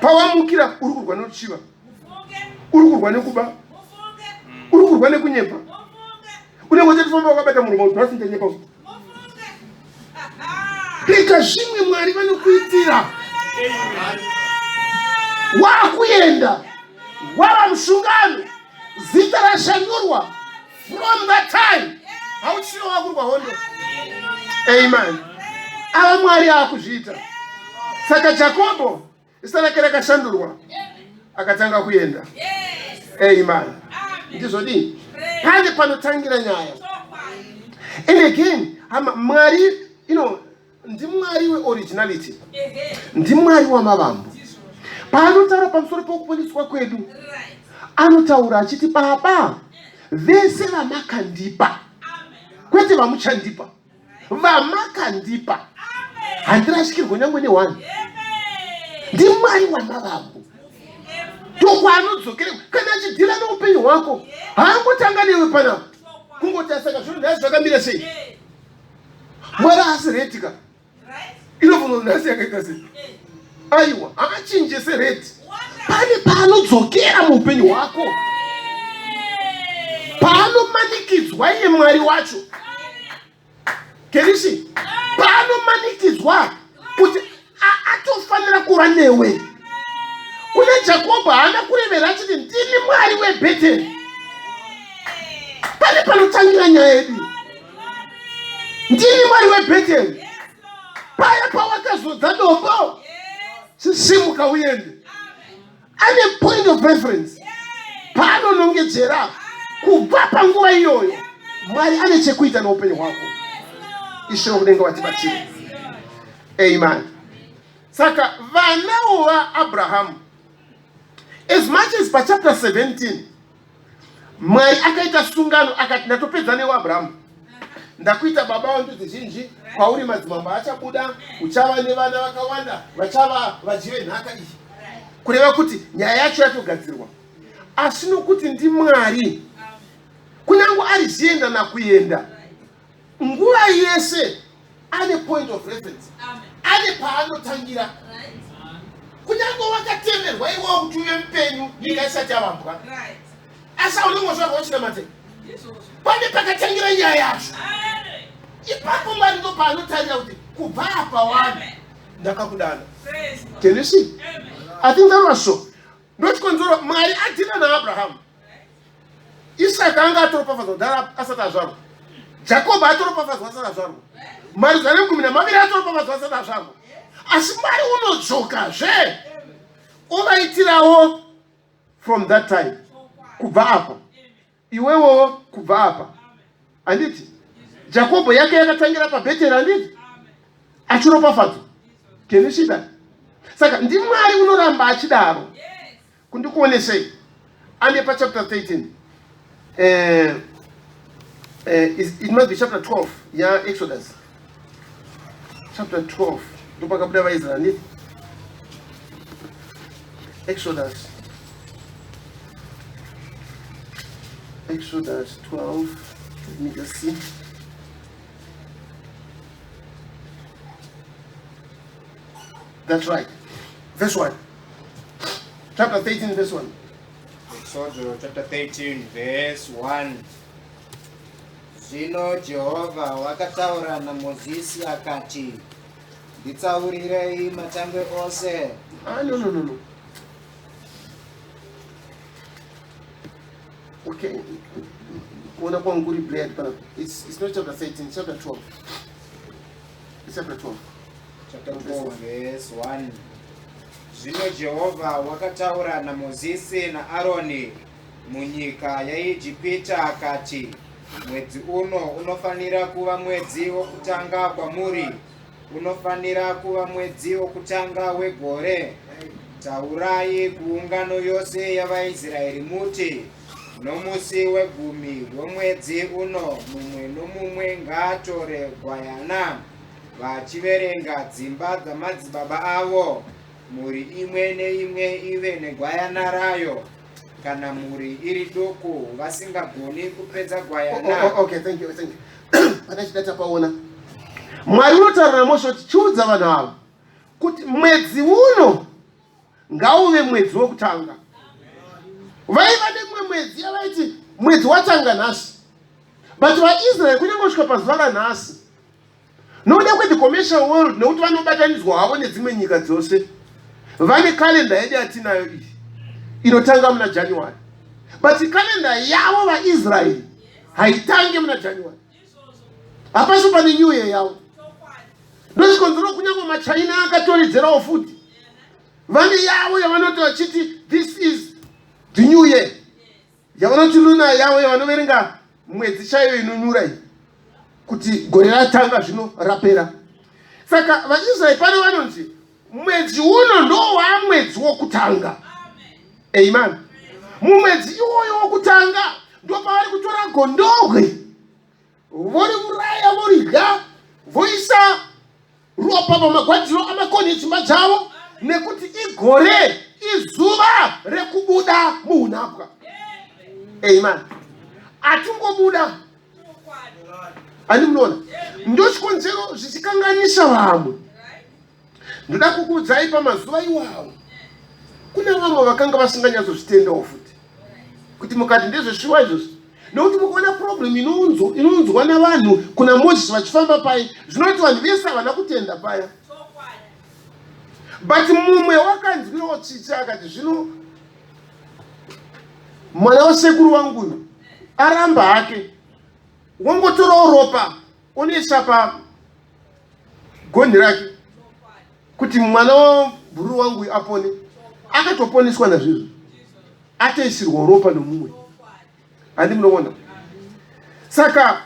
Pawamukira uri kurwa noruchiva, uri kurwa nekuba, uri kurwa nekunyepa. Unenge uchifamba wakabata muromo kuti wasinganyepa. Rega zvimwe Mwari vanokuitira. Wakuyenda, wava musungano, zita rashandurwa. From that time, hauchiro wakurwa hondo. Amen. Ava Mwari akuzviita. Saka Jakobho zita rake rakashandurwa, akatanga kuenda. Amen. Ndizvodini? Pane panotangira nyaya. And again, Mwari, ndi Mwari weoriginality. Ndi Mwari wamavambo. Paanotaura pamusoro pokuponeswa kwedu, anotaura achiti Baba, vese vamakandipa, kwete vamuchandipa, vamakandipa, handirashikirwe nyangwe nehwani. Ndi Mwari wamavambo. Ndokwanodzokera kana achidhira noupenyu hwako, haangotanga newe panapa kungoti asaka zvinhu nhasi zvakamira sei. Mwari asiretika inofunga nhasi yakaita sei. Aiwa, haachinje sereti. Pane paanodzokera muupenyu hwako, paanomanikidzwa iye Mwari wacho. Kenisi panomanikidzwa kuti atofanira kuva newe. Kune Jakobho haana kurevera achiti ndini Mwari weBheteri. Pane panotangira nyaya yedu. Ndini Mwari weBheteri. Paya pawakazodza dombo simuka uende. Ane point of reference. Paanonongedzera kubva panguva iyoyo Mwari ane chekuita noupenyu hwako. Ishe wokudenga watibatsire. Amen. Saka vanawo vaAbhurahama, as much as pachapter 17 Mwari akaita sungano akati ndatopedza newe Abhurahama, ndakuita baba wendudzi zhinji, kwauri madzimambo achabuda, uchava nevana vakawanda, vachava vadyiwe nhaka iyi. Kureva kuti nyaya yacho yatogadzirwa. Asi nokuti ndiMwari, kunyange ari zvienda nakuenda, nguva yese ane point of reference. Ane paanotangira. Kunyange wakatemerwa iwe kuti uve mupenyu nyika isati yavambwa. Asa unongozvarwa uchinamata. Pane pakatangira nyaya yacho. Ipapo Mwari ndo paanotangira kuti kubva apa wani ndakakudana. Can you see? I think that was so. Ndochikonzero Mwari adhina naAbhurahama. Isaka anga atoropafadzwa kudhara asati azvarwa. Jakobho atoropafadzwa asati azvarwa. Marizana 12 atoropafadzwa asati azvarwa. Asi Mwari unodzokazve uvaitirawo from that time. Kubva apa. Iwewo kubva apa. Anditi? Jakobho yake yakatangira paBheteri anditi? Achiropafadzwa. Can you see that? Saka ndiMwari unoramba achidaro. Kundikuonesei. Ande pachapter 13. It must be chapter 12. Yeah, Exodus. Chapter 12. Ndopakabuda vaIsraeli. Exodus. Exodus 12. Let me just see. That's right. Verse 1. Chapter 13, verse 1. Exodus chapter 13 verse 1. Zvino Jehovha wakataura naMozisi akati, nditsaurirei matangwe ose. No. Okay. It's not chapter 13, it's chapter 12. It's chapter 12. Chapter 12 verse 1. Zvino Jehovha wakataura naMozisi naAroni munyika yaIjipita akati, mwedzi uno unofanira kuva mwedzi wokutanga kwamuri, unofanira kuva mwedzi wokutanga wegore. Taurai kuungano yose yavaIsraeri muti, nomusi wegumi womwedzi uno mumwe nomumwe ngaatore gwayana, vachiverenga dzimba dzamadzibaba avo. Muri imwe neimwe ive negwayana rayo. Kana muri iri doko vasingagoni kupedza gwayana. Okay, thank you. Pana chidata paona. Mwari unotaura naMozisi kuti chiudza vanhu ava kuti mwedzi uno ngauve mwedzi wokutanga. Vaiva nemumwe mwedzi yavaiti mwedzi watanga nhasi. But vaIsraeri kunyange kusvika pazuva ranhasi, nokuda kwethe commercial world, nekuti vanobatanidzwa havo nedzimwe nyika dzose, vane kalenda yedu yatinayo iyi inotanga muna January. But kalenda yavo vaIsraeri haitange muna January. Hapaso pane new year yavo. Ndochikonzero kunyange maChina akatoredzerawo futi. Vane yavo yavanoti vachiti this is the new year. Yavanoti luna yavo yavanoverenga mwedzi chaiyo inonyura iyi kuti gore ratanga zvino rapera. Saka vaIsraeri pano vanonzi mwedzi uno ndowa mwedzi wokutanga. Amen. Mumwedzi iwoyo wokutanga ndopavari kutora gondobwe, voriuraya, voridya, voisa ropa pamagwadziro amakonhi edzimba dzavo, nekuti igore izuva rekubuda muunapwa. Amen. Atungobuda. Ani munoona? Ndochikonzero zvichikanganisa vamwe. Ndoda kukuudzai pamazuva iwawo kune vamwe vakanga vasinganyatsozvitendawo futi kuti mukati ndezveshuwa izvozvi Nokuti mukuona problem inounzwa navanhu kuna Mozisi vachifamba pai, zvinoti vanhu vese havana kutenda paya. But mumwe wakanzwirawo tsitsi akati, zvino mwana wasekuru wangu aramba hake, wongotorawo ropa unoisa pa gonhi rake kuti mwana wabhuru wangu apone. Akatoponeswa nazvizvo, atoisirwa ropa nomumwe. Handi munoona? Saka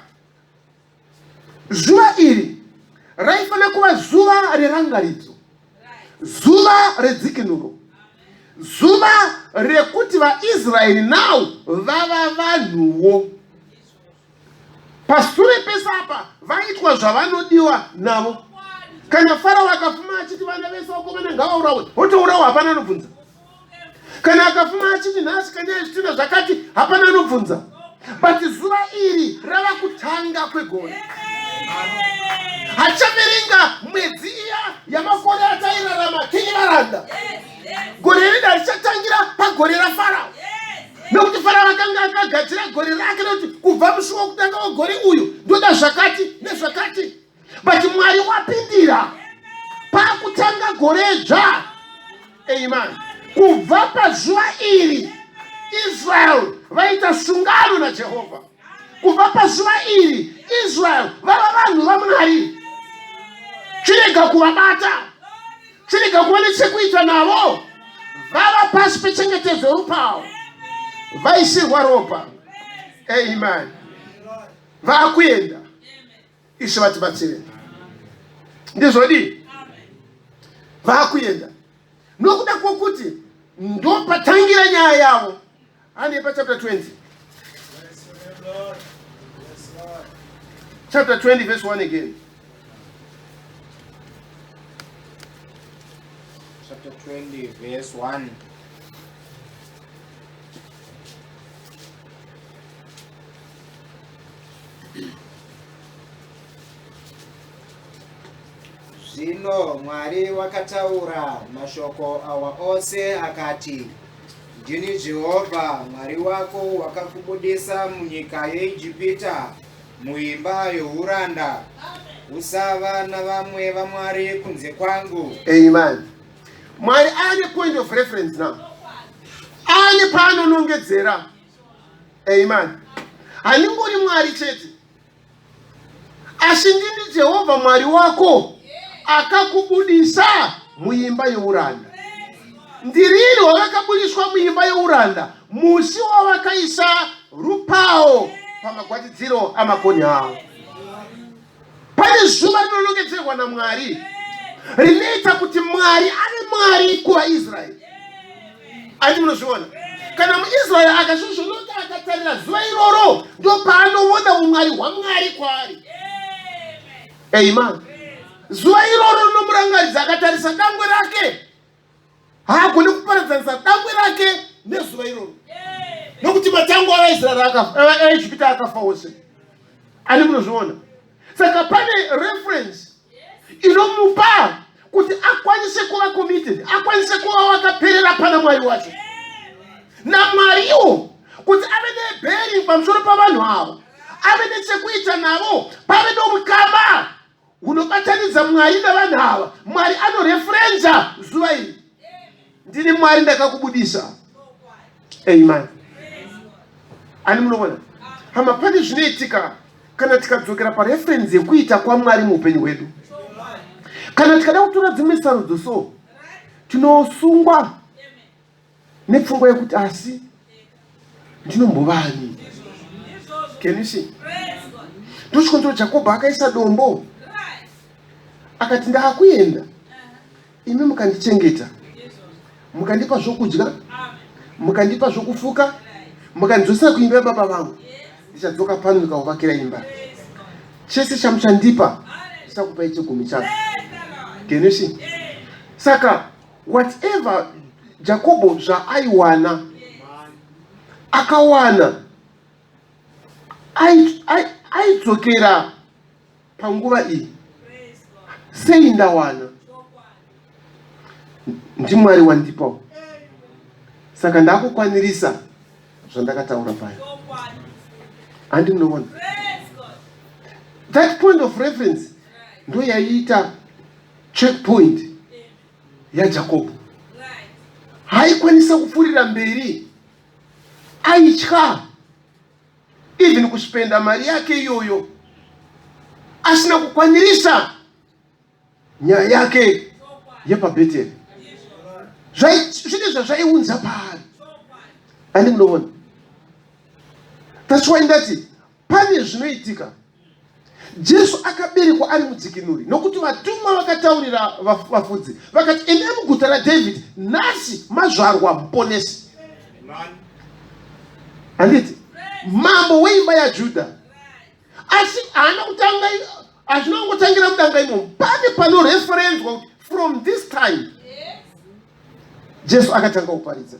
zuva iri raifanira kuva zuva rerangaridzo, zuva redzikinuro, zuva rekuti vaIsraeri nao vava vanhuwo. Pashure pese apa vaitwa zvavanodiwa navo. Kana Farao akafuma achiti vana vese vakomana ngavaurawe, otourawa, hapana anobvunza. Kana akafuma achiti nhasi kanyaya zvitina zvakati, hapana anobvunza. But zuva iri rava kutanga kwegore. Hachaverenga mwedzi iya yamakore atairarama tichivaranda. Gore rida richatangira pagore raFarao. Nokuti Farao akanga akagadzira gore rake kuti kubva musi wokutanga wegore uyu ndoda zvakati nezvakati. But Mwari wapindira pakutanga gore dzva. Amen. Kubva pazuva iri Israel vaita sungano naJehovha. Kubva pazuva iri Israel vava vanhu vaMwari. Chirega kuvabata, chirega kuva nechekuita navo. Vava pasi pechengetedzo rupawo, vaisirwa ropa. Amen. Vakuenda. Ishe vatibatsire. Ndizvodi? Vakuenda. Nokuda kwokuti ndo patangira nyaya yavo. Handi pa chapter 20. Chapter 20 verse 1 again. Chapter 20 verse 1. Zvino Mwari wakataura mashoko awa ose akati, ndini Jehovha Mwari wako wakakubudisa munyika yeIjipita, muimba youranda. Usava navamwe vamwari kunze kwangu. Amen. Mwari ane point of reference now. Ane paanonongedzera. Amen. Haningori Mwari chete, asi ndini Jehovha Mwari wako akakubudisa muimba youranda. Ndiriri wakabudiswa muimba youranda, musi wavakaisa rupawo pamagwatidziro amakonhi avo. Pane zuva rinonongedzerwa naMwari rinoita kuti Mwari ane Mwari kuvaIsraeri. Andi munozviona? Kana muIsraeri akazvozvonoti akatarira zuva iroro, ndo paanoona umwari hwaMwari kwaari. Amen. Zuva iroro rinomurangaridza akatarisa dangwe rake, haagoni kuparadzanisa dangwe rake nezuva iroro. Nokuti matango avaIsraeri eIjipita akafa wose. Andi munozviona? Saka pane reference inomupa kuti akwanise kuva committed, akwanise kuva wakaperera pana Mwari wacho. naMwariwo kuti ave nebearing pamusoro pavanhu avo, ave nechekuita navo, pave nomukama unobatanidza Mwari navanhu ava. Mwari anoreferenza zuva iri, ndini Mwari ndakakubudisa. Amen. Ani munoona? Hama pane zvinoitika kana tikadzokera pareferensi yekuita kwaMwari muupenyu hwedu. Kana tikada kutora dzimwe sarudzo so, tinosungwa nepfungwa yekuti asi ndinombovani. Can you see? Ndochikonzero Jakobho akaisa dombo akati ndaakuenda, imi mukandichengeta, mukandipa zvokudya, mukandipa zvokufuka, mukandidzosera kuimba yababa vangu, ndichadzoka pano ndikauvakira imba. Chese chamuchandipa ndichakupai chegumi chako. Can you see? Saka whatever Jakobho zvaaiwana akawana, aidzokera panguva iyi, sei ndawana, ndiMwari wandipawo, saka ndakukwanirisa zvandakataura paya. Handi munoona. That point of reference ndo yaiita checkpoint yaJacob. Haikwanisa kupfuurira mberi, aitya even kuspenda mari yake iyoyo, asina kukwanirisa nyaya yake yepaBheteri. Zvinezvo zvaiunza pari. Handi munoona. That's why ndati pane zvinoitika. Jesu akaberekwa ari mudzikinuri, nokuti vatumwa vakataurira vafudzi vakati, endai muguta raDhavhidhi, nhasi mazvarwa muponesi. Handiti mambo weimba yaJudha. Asi haana kutanga, hazvina kungotangira mudanga imomo. Pane panoreferenzwa kuti from this time Jesu akatanga kuparidza.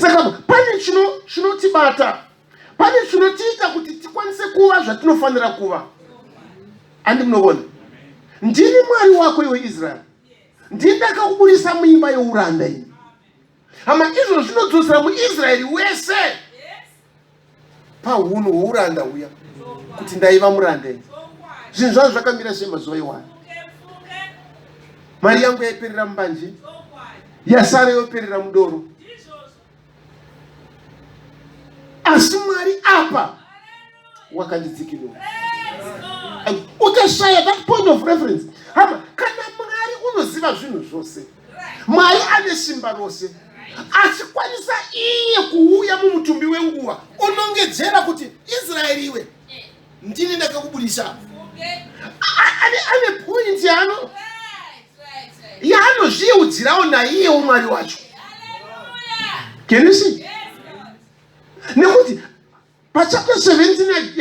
Saka pane chinotibata, pane chinotiita kuti tikwanise kuva zvatinofanira kuva. Handi munoona. Ndini Mwari wako iwe Israeri, ndini ndakakubudisa muimba yeuranda ini. Hama izvo zvinodzosera muIsraeri wese paunhu hwouranda uya, kuti ndaiva muranda ini. Zvinhu zvazvo zvakamira semazuva iwani. Mari yangu yaiperera mubanje, yasara yoperera mudoro. Asi Mwari apa wakandidzikinura. Ukashaya that point of reference. Hama kana Mwari unoziva zvinhu zvose, Mwari ane simba rose, achikwanisa iye kuuya mumutumbi wenguva unongedzera kuti Israeri iwe ndini ndakakubudisa. Ane point yaanozviudzirawo naiyewo Mwari wacho. Can you see? Nekuti pachapter 17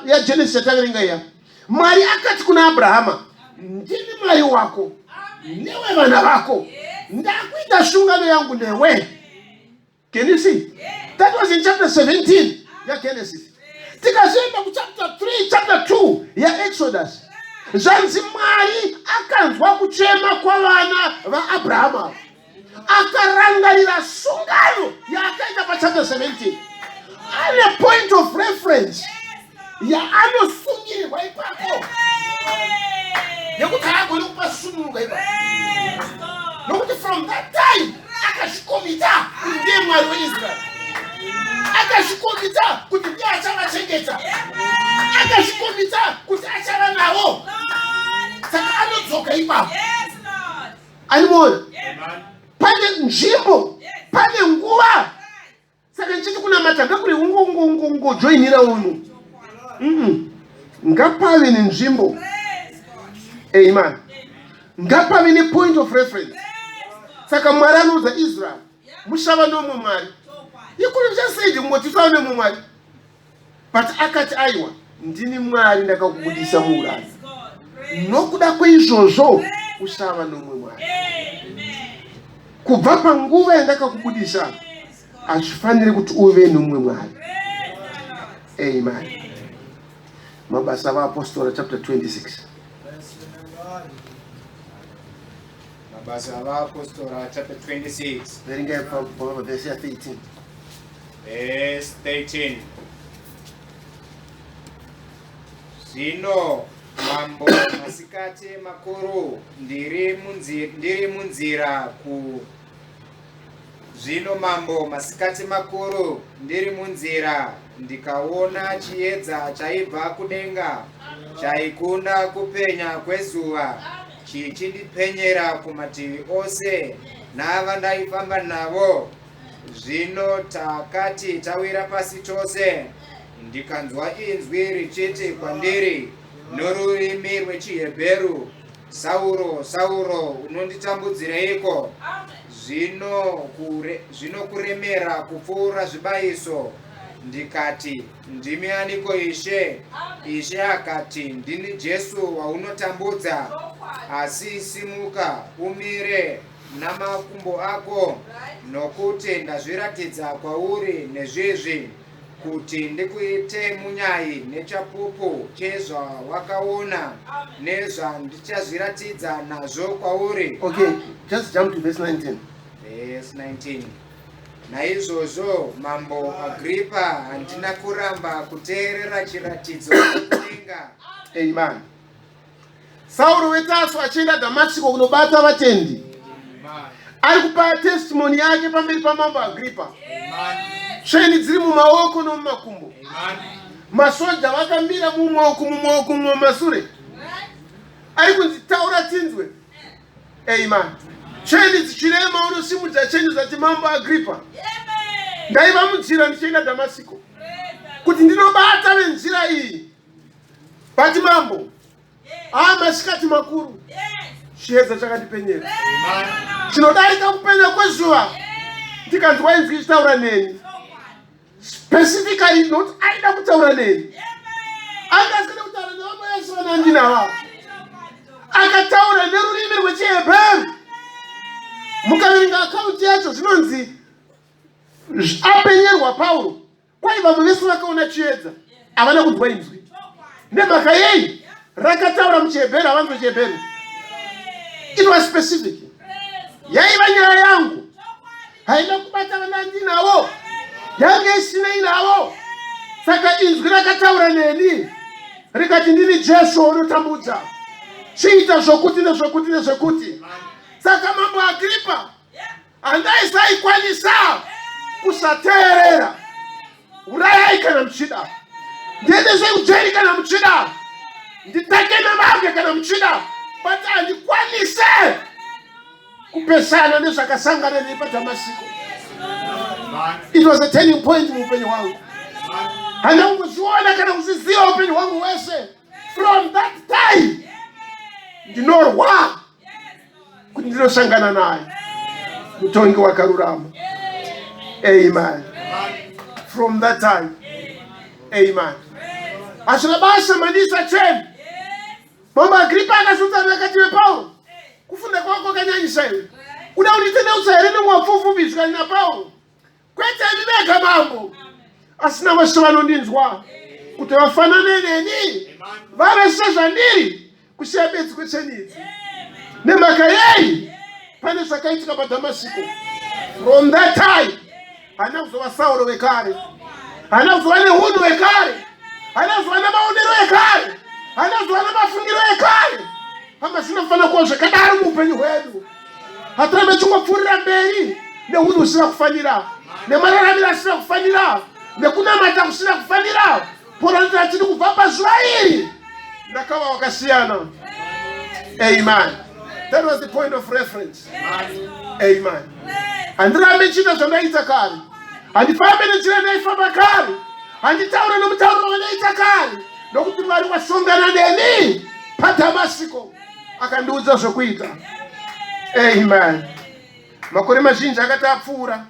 yaGenesis yataverenga iya, Mwari akati kuna Abrahama, ndini Mwari wako newe vana vako, ndakuita shungano yangu newe. Can you see? That was in chapter 17 yaGenesis. Tikazoenda kuchapter 3 chapter 2 yaExodus, zvanzi Mwari akanzwa kuchema kwavana vaAbrahama, akarangarira sungano yaakaita pachapter 17. Ane point of reference yaanosungirirwa ipapo, yekuti haagoni kupa sununguka ipapo. Nokuti from that time akazvikomita kuti ndiye Mwari weIsraeri, akazvikomita kuti ndiye achavachengeta, akazvikomita kuti achava navo. Saka anodzoka ipapo. Animona? Pane nzvimbo, pane nguva. Saka nchiti kuna matanga kuri ungo joinira uno. Ngapave nenzvimbo. Amen. Ngapave ne point of reference. Saka Mwari anoudza Israel, mushava nomwe Mwari. You could have just said ngotisawo nemwe Mwari. But akati aiwa, ndini Mwari ndakakubudisa muuranda. Nokuda kweizvozvo ushava nomwe Mwari. Kubva panguva yandakakubudisa, hazvifaniri kuti uve nomwe Mwari. Amen. Mabasa avaApostora chapter 26. Mabasa avaApostora chapter 26. Verengai from verse 13. Verse 13. Zvino mambo masikati makuru ndiri munzira Zvino mambo masikati makuru ndiri munzira, ndikaona chiedza chaibva kudenga, chaikunda kupenya kwezuva, chichindipenyera kumativi ose nava ndaifamba navo. Zvino takati tawira pasi chose, ndikanzwa inzwi richiti kwandiri norurimi rwechiHebheru, Sauro, Sauro, unonditambudzireiko? Zvino kuremera kupfuura zvibayiso. Ndikati, ndimi aniko Ishe? Ishe akati, ndini Jesu waunotambudza. Asi simuka, umire namakumbo ako, nokuti ndazviratidza kwauri nezvizvi, kuti ndikuite munyayi nechapupu chezvawakaona nezvandichazviratidza nazvo kwauri. Okay, just jump to verse 19. Verse 19. Naizvozvo mambo Agripa handina kuramba kuteerera chiratidzo kudenga. Amen. Sauro weTarso achienda Damasiko kunobata vatendi. Ari kupa testimony yake pamberi pamambo Agripa. Cheni dziri mumaoko nomumakumbo. Masoja vakamira mumaoko mumasure. Ari kunzi taura tinzwe. Amen. Cheni dzichirema unosimudza cheni dzati mambo Agripa. Ndaiva munzira ndichienda Damasiko kuti ndinobata venzira iyi. Bati mambo masikati makuru chiedza chakatipenyera. Chinodarika kupenya kwezuva ndikanzwa inzwi ichitaura neni. Specifically not aida kutaura neni. Akasikana kutaura nevamwe vese vanandinava. Akataura nerurimi rwechiHebheru. Mukaverenga akaunti yacho zvinonzi apenyerwa Paulo. Kwai vamwe vese vakaona chiedza havana kunzwa inzwi. Nemhaka yei rakataura muchiHebheru havanzwa chiHebheru. It was specific. Yaiva nyaya yangu. Haina kubata vanandinavo. Yange isinei navo. Saka inzwi rakataura neni. Rikati ndini Jesu unotambudza. Chiita zvokuti nezvokuti nezvokuti. Saka mambo Agripa handaisaikwanisa kusateerera. Urayai kana muchida. Ndiendesei kujeri kana muchida. Nditake namabwe kana muchida. But handikwanise kupesana nezvakasangana nei paDamasiko. It was a turning point muupenyu hwangu. Handina kungozviona kana kuziziva upenyu hwangu wese. From that time ndinorwa kuti ndinosangana naye mutongi wakarurama. Amen. From that time. Amen. Asina basa manisa cheni. Mambo Agripa akazunza vakati vePaulo. Kufunda kwako kanyanyisa iwe. Uda uniteneusa here nemwafufupi zvikani na Paulo. Kwete ndinega mambo. Asina vese vanondinzwa kuti vafanane neni. Vave sezvandiri kusiya bedzi kwechenidzi. Nemhaka yei pane zvakaitika paDamasiko. From that time handina kuzova Sauro wekare. Handina kuzova neunhu wekare. Handina kuzova nemaonero ekare. Handina kuzova nemafungiro ekare. Hama zvinofanira kuva zvakadaro muupenyu hwedu. Hatirambe tichingopfuurira mberi neunhu husina kufanira, nemararamiro asina kufanira, nekunamata kusina kufanira. Porani tiri kubva pazuva iri ndakava wakasiyana. Amen. That was the point of reference. Amen. Handirambe nchiita zvandaita kare. Handifambe nenjira ndaifamba kare. Handitaure nomutauro wandaita kare. Nokuti Mwari wasongana neni paDamasiko akandiudza zvokuita. Amen. Makore mazhinji akati apfuura.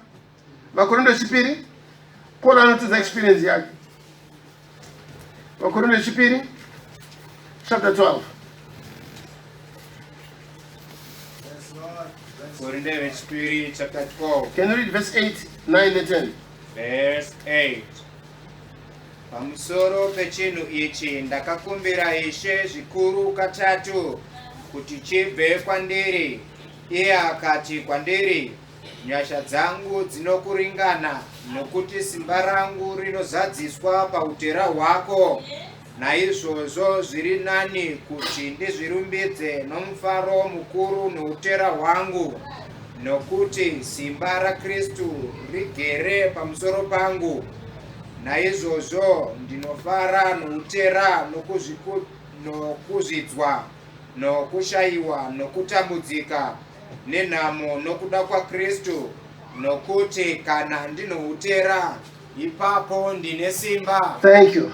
Makorintho echipiri Paul anotidza experience yake. Makorintho echipiri chapter 12. Korintho echipiri chapter 12. Can you read verse 8, 9 and 10? Verse 8. Pamusoro pechinhu ichi ndakakumbira Ishe zvikuru katatu kuti chibve kwandiri. Iye akati kwandiri, nyasha dzangu dzinokuringana, nokuti simba rangu rinozadziswa pautera hwako. Naizvozvo zviri nani kuti ndizvirumbidze nomufaro mukuru noutera hwangu, nokuti simba raKristu rigere pamusoro pangu. Naizvozvo ndinofara noutera nokuzvidzwa, nokushayiwa, nokutambudzika, nenhamo nokuda kwaKristu, nokuti kana ndinoutera ipapo ndine simba. Thank you.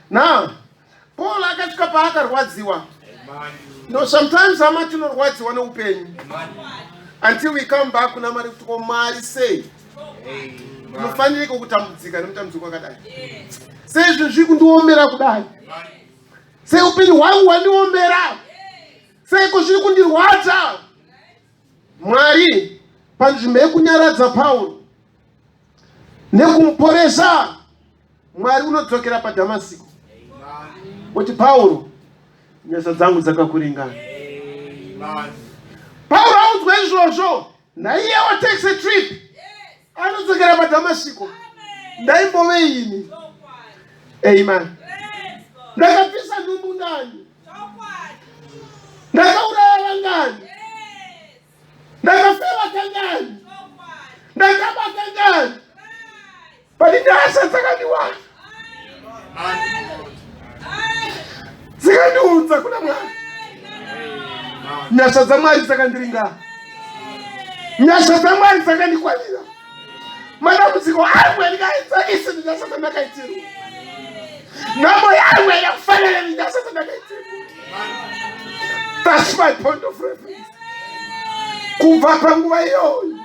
Now, Paul akasvika paakarwadziwa. No, sometimes hama tinorwadziwa neupenyu. Until we come back kuna Mwari kuti Mwari sei. Munofanire kutambudzika nemutambudziko wakadai. Sei izvi zviri kundiomera kudai. Sei upenyu hwangu hwandiomera. Sei zviri kundirwadza. Mwari panzvimbo yekunyaradza Paulo nekumuporesa, Mwari unodzokera paDamasiko. Kuti Paulo, nyasha dzangu dzakakuringana. Paulo audzwa izvozvo, naiyewo takes a trip. anodzokera paDhamasiko. Ndaimbove ini. Amen. Ndakabvisa nhumbu ngani? Ndakauraya vangani? Ndakafeva kangani? Ndakaba kangani? Pari nyasha dzakandiwana. Dzikandiudza kuna Mwari. Nyasha dzaMwari dzakandiringana. Nyasha dzaMwari dzakandikwanira. Madambudziko angu andikaedzakise nenyasha dzandakaitirwa. Nhamo yangu yakufanana nenyasha dzandakaitirwa. That's my point of reference. Kubva panguva iyoyo,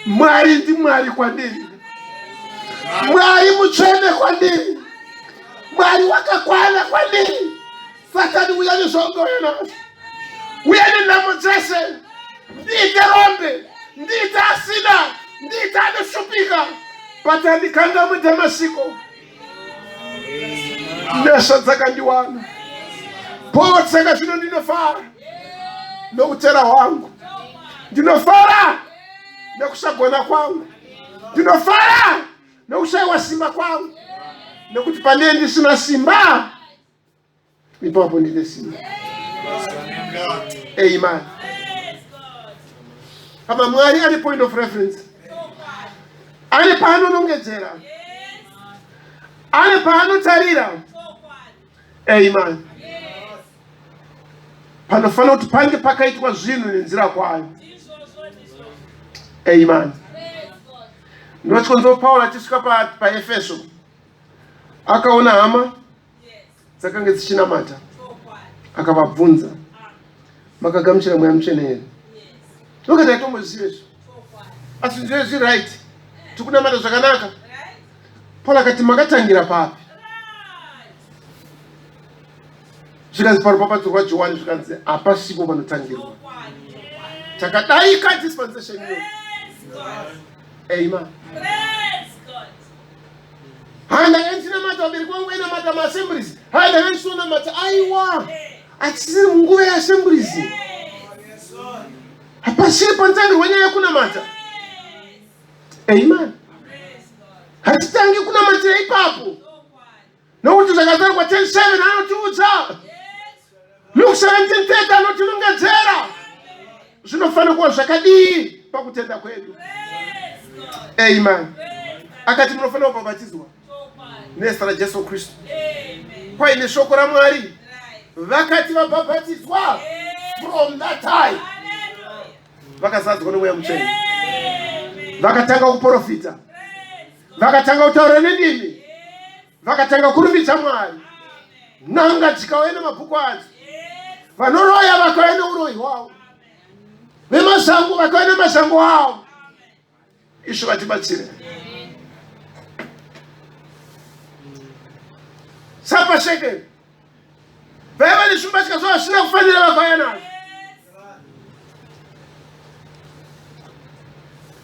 Mwari ndiMwari kwandiri. Mwari mutsvene kwandiri. Mwari wakakwana kwandiri. Satani uya nezvaungauya nazvo. Uya nenhamo dzese. Ndiite rombe. Ndiite asina. Ndiite anoshupika. But andikanga muDhamasiko. Nyasha dzakandiwana. Paul saka zvino ndinofara noutera hwangu. Ndinofara nekusagona kwangu. Ndinofara nekushayiwa simba kwangu. Nekuti pane ndisina simba, ipapo ndine simba. Amen. Kama Mwari ane point of reference, ane paanonongedzera, ane paanotarira. Amen. Panofanira kuti pange pakaitwa zvinhu nenzira kwayo. Amen. Ndinochikonzwa Paul achisvika paEfeso, akaona hama dzakanga dzichinamata, akavabvunza, makagamuchira Mweya Mutsvene here? Nokati atomboziva izvo. Asi ndizvo zviright. Tikunamata zvakanaka. Paul akati makatangira papi? Zvikanzi parupapadzo rwaJohani zvikanzi hapasipo panotangirwa. Takadaika dispensation iyoyo. Amen. Handa ndinamata vabereki vangu vainamata maassemblies. Handa ndisonamata aiwa. Achisiri munguva yeassemblies. Hapasiri panotangirwa nyaya yekunamata. Amen. Hatitangi kunamatira ipapo. Nokuti zvakazarwa 10:7 anotiudza. Luke 17:30 anotilongedzera. Zvinofanira kuva zvakadii pakutenda kwedu. Amen. Akati munofanira kubhabhatidzwa nezita raJesu Kristu. Paine shoko raMwari. Vakati vabhabhatidzwa from that time, vakazadzwa noMweya Mutsvene. Vakatanga kuprofita. Vakatanga kutaura nendimi. Vakatanga kurumbidza Mwari. N'anga dzikauya nemabhuku adzo. Vanoroya vakauya neuroyi hwavo. Vemazango vakauya nemazango avo. Isvo vatibatsire. Sapasheke. Vaiva nezvimbatya zvavo zvisina kufanira vakauya nazvo.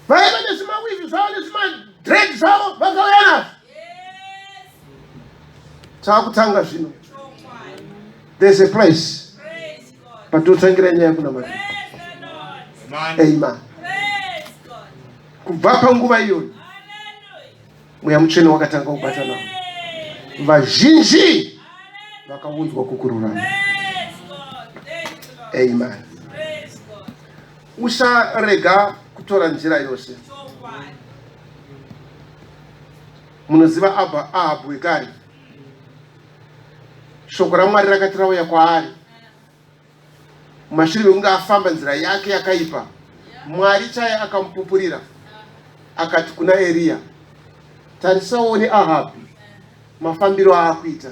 Vaiva nezvimawivhi zvavo nezvimadread zvavo vakauya nazvo. Taakutanga zvino. There's a place. Patotangira nyaya yekunamata. Amen. Kubva panguva iyoyo, Mweya Mutsvene wakatanga kubata navo. Vazhinji vakaunzwa kukururama. Amen. Usarega kutora njira yose. Munoziva Ahabhu ekare. Shoko raMwari rakati rauya kwaari, mushure mekunge afamba nzira yake yakaipa, Mwari chaiye akamupupurira akati kuna Eria, tarisawo neAhabhu mafambiro aakuita,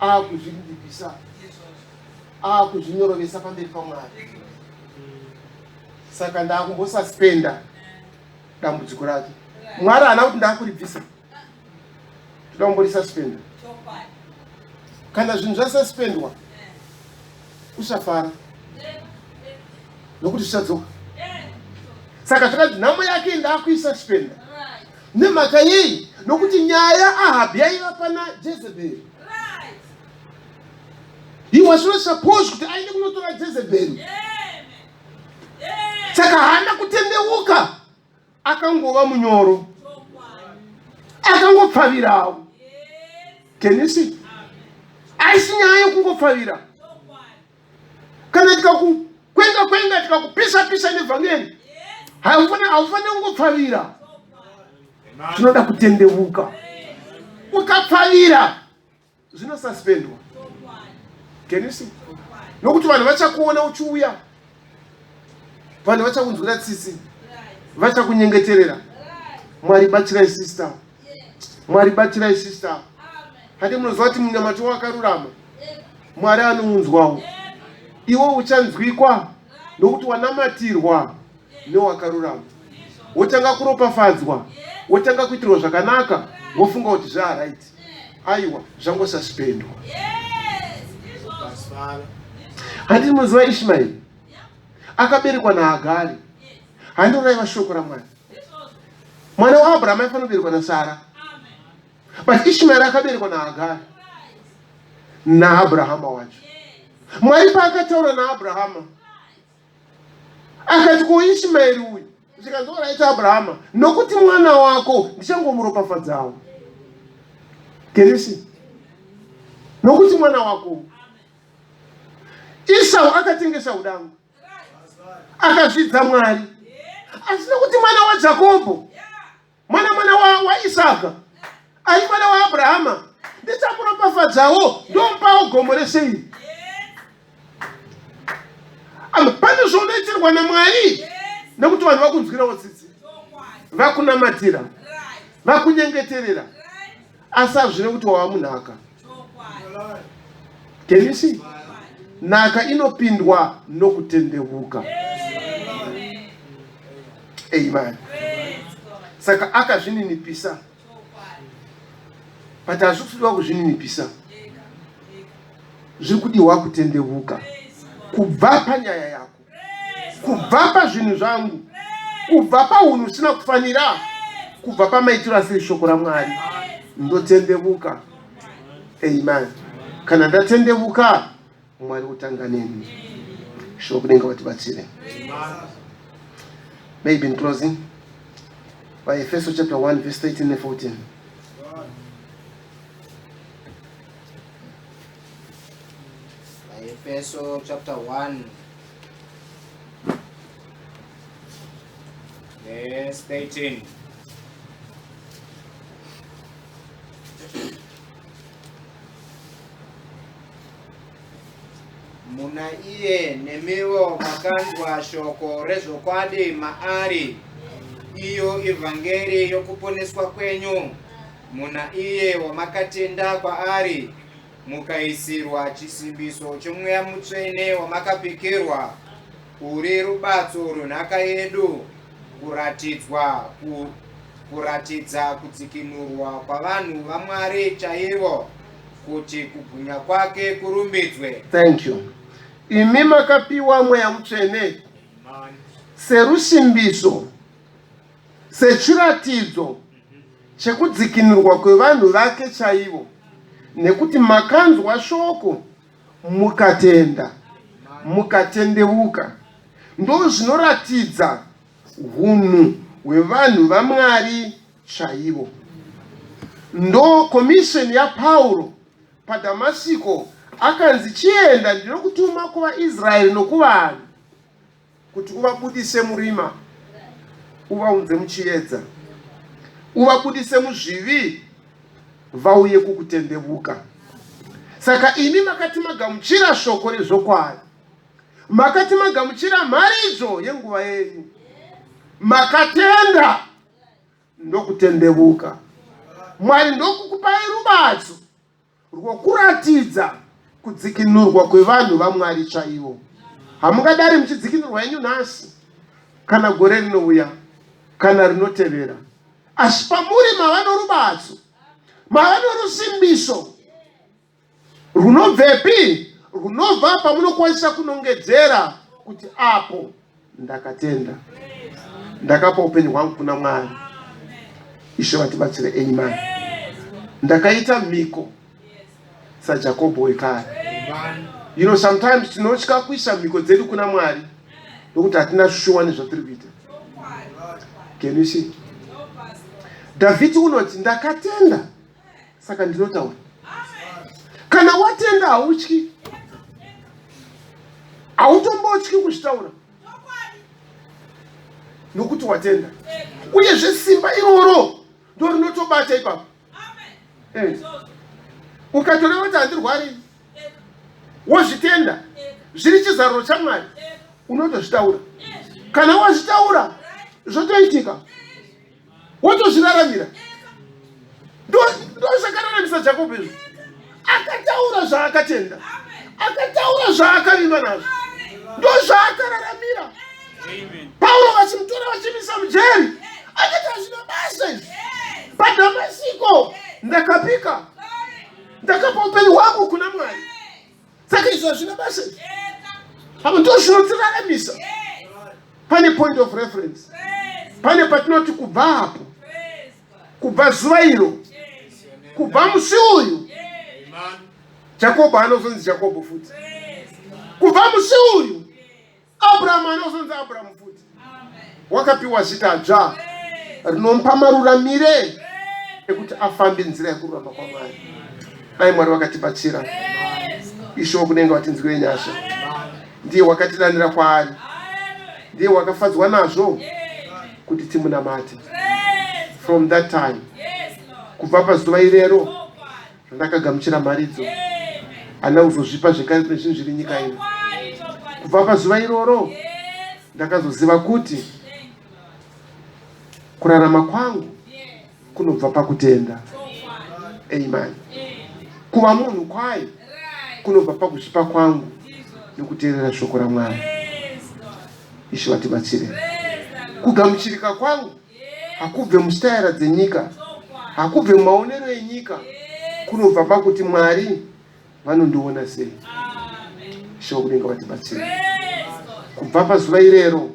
aakuzvirimbisa, aakuzvinyorovesa pamberi paMwari. Saka ndaakumbosaspenda dambudziko rake. Mwari haana kuti ndaakuribvisa, toda kumborisaspenda. Kana zvinhu zvasaspendwa, usafara, nokuti zvichadzoka. Saka zvakanzi nhamo yake ndaakuisaspenda. Nemhaka yei? Nokuti nyaya Ahabhu yaiva pana Jezebheri. He was not supposed kuti aende kunotora Jezebheri. Saka haana kutendeuka akangova munyoro, akangopfavirawo. Can you see? Aisinyaya kungopfavira. Kana kwenga tikakupisa nevhangeri, haufane kungopfavira. Tinoda kutendeuka. Ukapfavira zvinosuspendwa. Can you see? Nokuti vanhu vachakuona uchiuya, vanhu vachakunzwira tsitsi, vachakunyengeterera. Mwari batsirai sister, Mwari batsirai sister. Hati munoziva kuti munyamati wakarurama, Mwari anounzwawo. Iwo uchanzwikwa nokuti wanamatirwa newakarurama. Wotanga kuropafadzwa, wotanga kuitirwa zvakanaka, wofunga kuti zvaraiti. Aiwa, zvangosuspendwa. Handi munoziva Ishmaeri akaberekwa naHagari. Handoraiva shoko raMwari. Mwana waAbrahama aifanira kuberekwa naSara. But Ishmaeri akaberekwa naHagari naAbrahama wacho. Mwari paakataura naAbrahama akati kuIshmaeri uyu zvikanzoraita Abrahama, nokuti mwana wako ndichangomuropafadzawo. Kenisi, nokuti mwana wako. Esau akatengesa udangu, akazvidza Mwari. Asi nokuti mwana waJakobho, mwana waIsaka, ari mwana waAbrahama, ndichamuropafadzawo, ndomupawo gomo reSeiri. Pane zvaunoitirwa naMwari, nokuti vanhu vakunzwirawo tsitsi, vakunamatira, vakunyengeterera, asi hazvine kuti wava munhaka. Can you see? Nhaka inopindwa nokutendeuka. Amen. Saka akazvininipisa. But hazvikudiwa kuzvininipisa. Zviri kudiwa kutendeuka. Kubva panyaya yako, kubva pazvinhu zvangu, kubva paunhu usina kufanira, kubva pamaitiro asiri shoko raMwari, ndotendeuka. Amen. Kana ndatendeuka, Mwari utanga neni. Shoko kudenga vatibatsire. Maybe in closing, by Ephesians chapter 1 verse 13 and 14. Ephesians chapter 1 verse 13. Muna iye nemiwo makanzwa shoko rezvokwadi maari, iyo evhangeri yokuponeswa kwenyu. Muna iye wamakatenda kwaari, mukaisirwa chisimbiso chomweya mutsvene wamakapikirwa, uri rubatso rwenhaka yedu, kuratidza kudzikinurwa kwavanhu vaMwari chaivo, kuti kubwinya kwake kurumbidzwe. Thank you. Imi makapiwa mweya mutsvene serusimbiso, sechiratidzo chekudzikinurwa kwevanhu vake chaivo, nekuti makanzwa shoko mukatenda, mukatendeuka. Ndo zvinoratidza hunhu hwevanhu vaMwari chaivo. Ndo commission yaPauro paDhamasiko akanzi chienda ndinokutuma kuvaIsraeri nokuvanhu kuti uvabudise murima, uvaunze muchiedza, uvabudise muzvivi, vauye kukutendeuka. Saka imi makati magamuchira shoko rezvokwadi, makati magamuchira mharidzo yenguva yenyu, makatenda, ndokutendeuka. Mwari ndokukupai rubatso rwokuratidza kudzikinurwa kwevanhu vaMwari chaivo. Hamungadari muchidzikinurwa henyu nhasi, kana gore rinouya, kana rinotevera. Asi pamuri mava norubatso, mava norusimbiso runobvepi? Runobva pamunokwanisa kunongedzera kuti apo ndakatenda, ndakapa upenyu hwangu kuna Mwari. Ishe vatibatsire. Amen. Ndakaita mhiko saJakobho wekare. You know, sometimes tinotya kuisa mhiko dzedu kuna Mwari nokuti hatina shuwa nezvatiri kuita. Can you see? David unoti ndakatenda saka ndinotaura. Kana watenda hautyi, hautombotyi kuzvitaura nokuti watenda. Uyezve simba iroro ndo rinotobata ipapo. Ukatoreva kuti handirwari wozvitenda zviri chizaruro chaMwari, unotozvitaura. Kana wazvitaura zvotoitika, wotozviraramira. Ndo zvakararamisa Jakobho izvo. Akataura zvaakatenda, akataura zvaakavimba nazvo, ndo zvaakararamira. Paulo vachimutora vachimisa mujeri, akati hazvina basa izvi. PaDhamasiko ndakapika, ndakapa upenyu hwangu kuna Mwari. Saka izvi hazvina basa izvi. Apa ndo zvinotiraramisa. Pane point of reference. Pane patinoti kubva apo, kubva zuva iro, kubva musi uyu. Jakobho anozonzi Jakobho futi. Kubva musi uyu Abrahamu anozonzi Abrahamu futi. Wakapiwa zita dzva rinomupa maruramire ekuti afambe nzira yekururama kwaMwari. Dai Mwari wakatibatsira. Ishe wokudenga watinzwire nyasha. Ndiye wakatidanira kwaari. Ndiye wakafadzwa nazvo kuti timunamate. From that time, kubva pazuva irero zvandakagamuchira maridzo, ana kuzozvipa zvekare kune zvinhu zviri nyika ino. Kubva pazuva iroro ndakazoziva kuti kurarama kwangu kunobva pakutenda. Amen. Kuva munhu kwayo kunobva pakuzvipa kwangu nokuteerera shoko raMwari. Ishe vatibatsire. Kugamuchirika kwangu hakubve musitaira dzenyika, hakubve mumaonero enyika, kunobva pakuti Mwari vanondiona sei. Ishe wokudenga vatibatsire. Kubva pazuva irero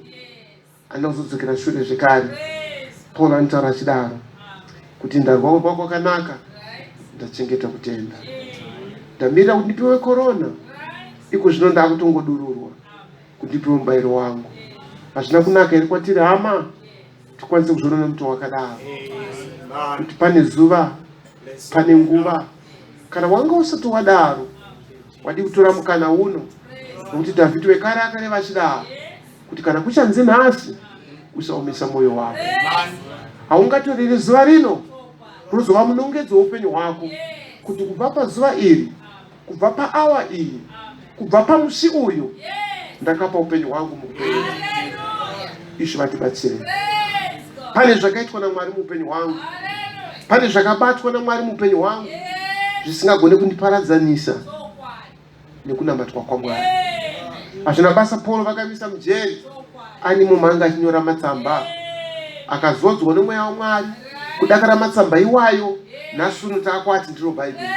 anozodzokera shure zvekare. Paulo anotaura achidaro kuti ndarwa kwako kwakanaka, ndachengeta kutenda. Ndamirira kuti ndipiwe korona, iko zvino ndakutongodururwa kuti ndipiwe mubayiro wangu. Hazvina kunaka iri kwatiri hama tikwanise kuzorona muto wakadaro, kuti pane zuva, pane nguva. Kana wanga usati wadaro, wadi kutora mukana uno, nokuti Dhavhidhi wekare akareva achidaro kuti kana kuchanzi nhasi usaomesa mwoyo wako. Haungatorere zuva rino rozova munongedzo weupenyu hwako, kuti kubva pazuva iri, kubva paawa iyi, kubva pamusi uyu ndakapa upenyu hwangu muupenyu. Ishe vatibatsire. Pane zvakaitwa naMwari muupenyu hwangu, pane zvakabatwa naMwari muupenyu hwangu zvisingagone kundiparadzanisa nekunamatwa kwaMwari. Hazvina basa Paulo vakamisa mujeri ani mumhanga achinyora matsamba, akazodzwa nemweya waMwari kudakara matsamba iwayo. Nhasi uno taakwati ndiro Bhaibheri.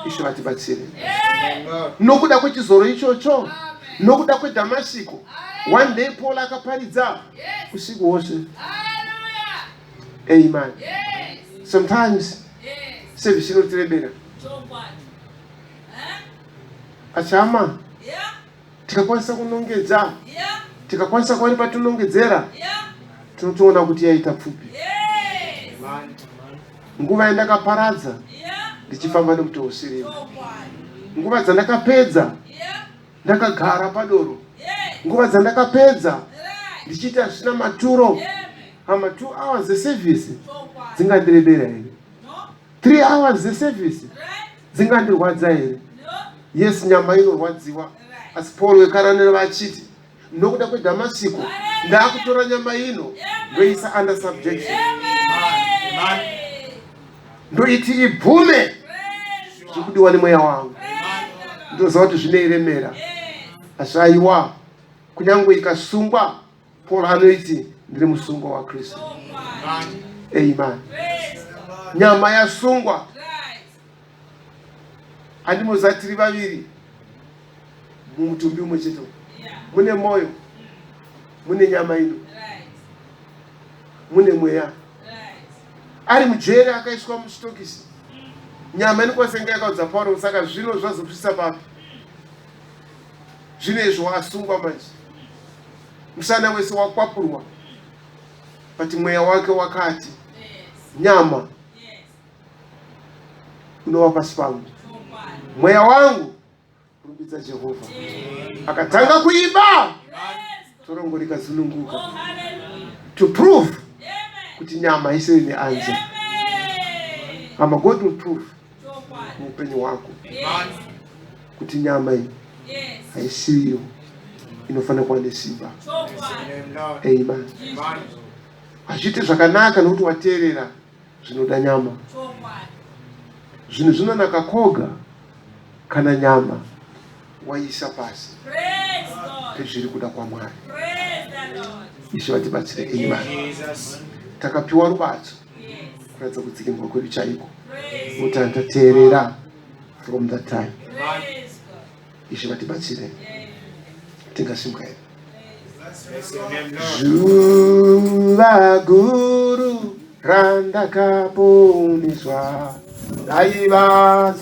Ishe vatibatsire. Nokuda kwechizoro ichocho, nokuda kweDhamasiko, one day Paul akaparidza usiku hwose. Amen. Sometimes service inotirebera. Achama tikakwanisa kunongedza, tikakwanisa kuva patinongedzera, tinotoona kuti yaita pfupi. Nguva yandakaparadza ndichifamba nemuto usiriwo, nguva dzandakapedza ndakagara padoro, nguva dzandakapedza ndichiita zvisina maturo. Hama 2 hours zeservice dzingandirebera here? 3 hours zeservice dzingandirwadza here? Yes, nyama inorwadziwa. Asi Paul wekaranira vachiti nokuda kweDhamasiko ndakutora nyama ino ndoisa under subjection, ndoiti ibvume zvikudiwa nemweya wangu. Ndoziva kuti zvinoiremera. Hazvaiwa kunyange ikasungwa, Paul anoiti ndiri musungwa waKristu. Amen. Nyama yasungwa. Handimoza tiri vaviri mumutumbi umwe chete. Mune moyo, mune nyama ino, mune mweya. Ari mujeri akaiswa muchitokisi, nyama inokwasenga yakaudza Paulo, saka zvino zvazopisa papi? Zvino izvo wasungwa manje, musana wese wakwapurwa. pati mweya wake wakati nyama unowa pasi pangu, mweya wangu kurumbidza Jehova. Akatanga kuimba, torongo likazununguka, to prove kuti nyama isiri ni anje. Ama God will prove muupenyu wako kuti nyama hii haisiyo inofana kuwa nesimba. Amen. Achite zvakanaka nokuti wateerera zvinoda nyama. Zvinhu zvinonaka koga kana nyama waisa pasi pezviri kuda kwaMwari. Ishe vatibatsire. Amen. Takapiwa rubatso kuratidza kutsikirwa kwedu chaiko kuti tateerera from that time. Ishe vatibatsire. Tingasimuka here. Zuva guru randakaponiswa daiva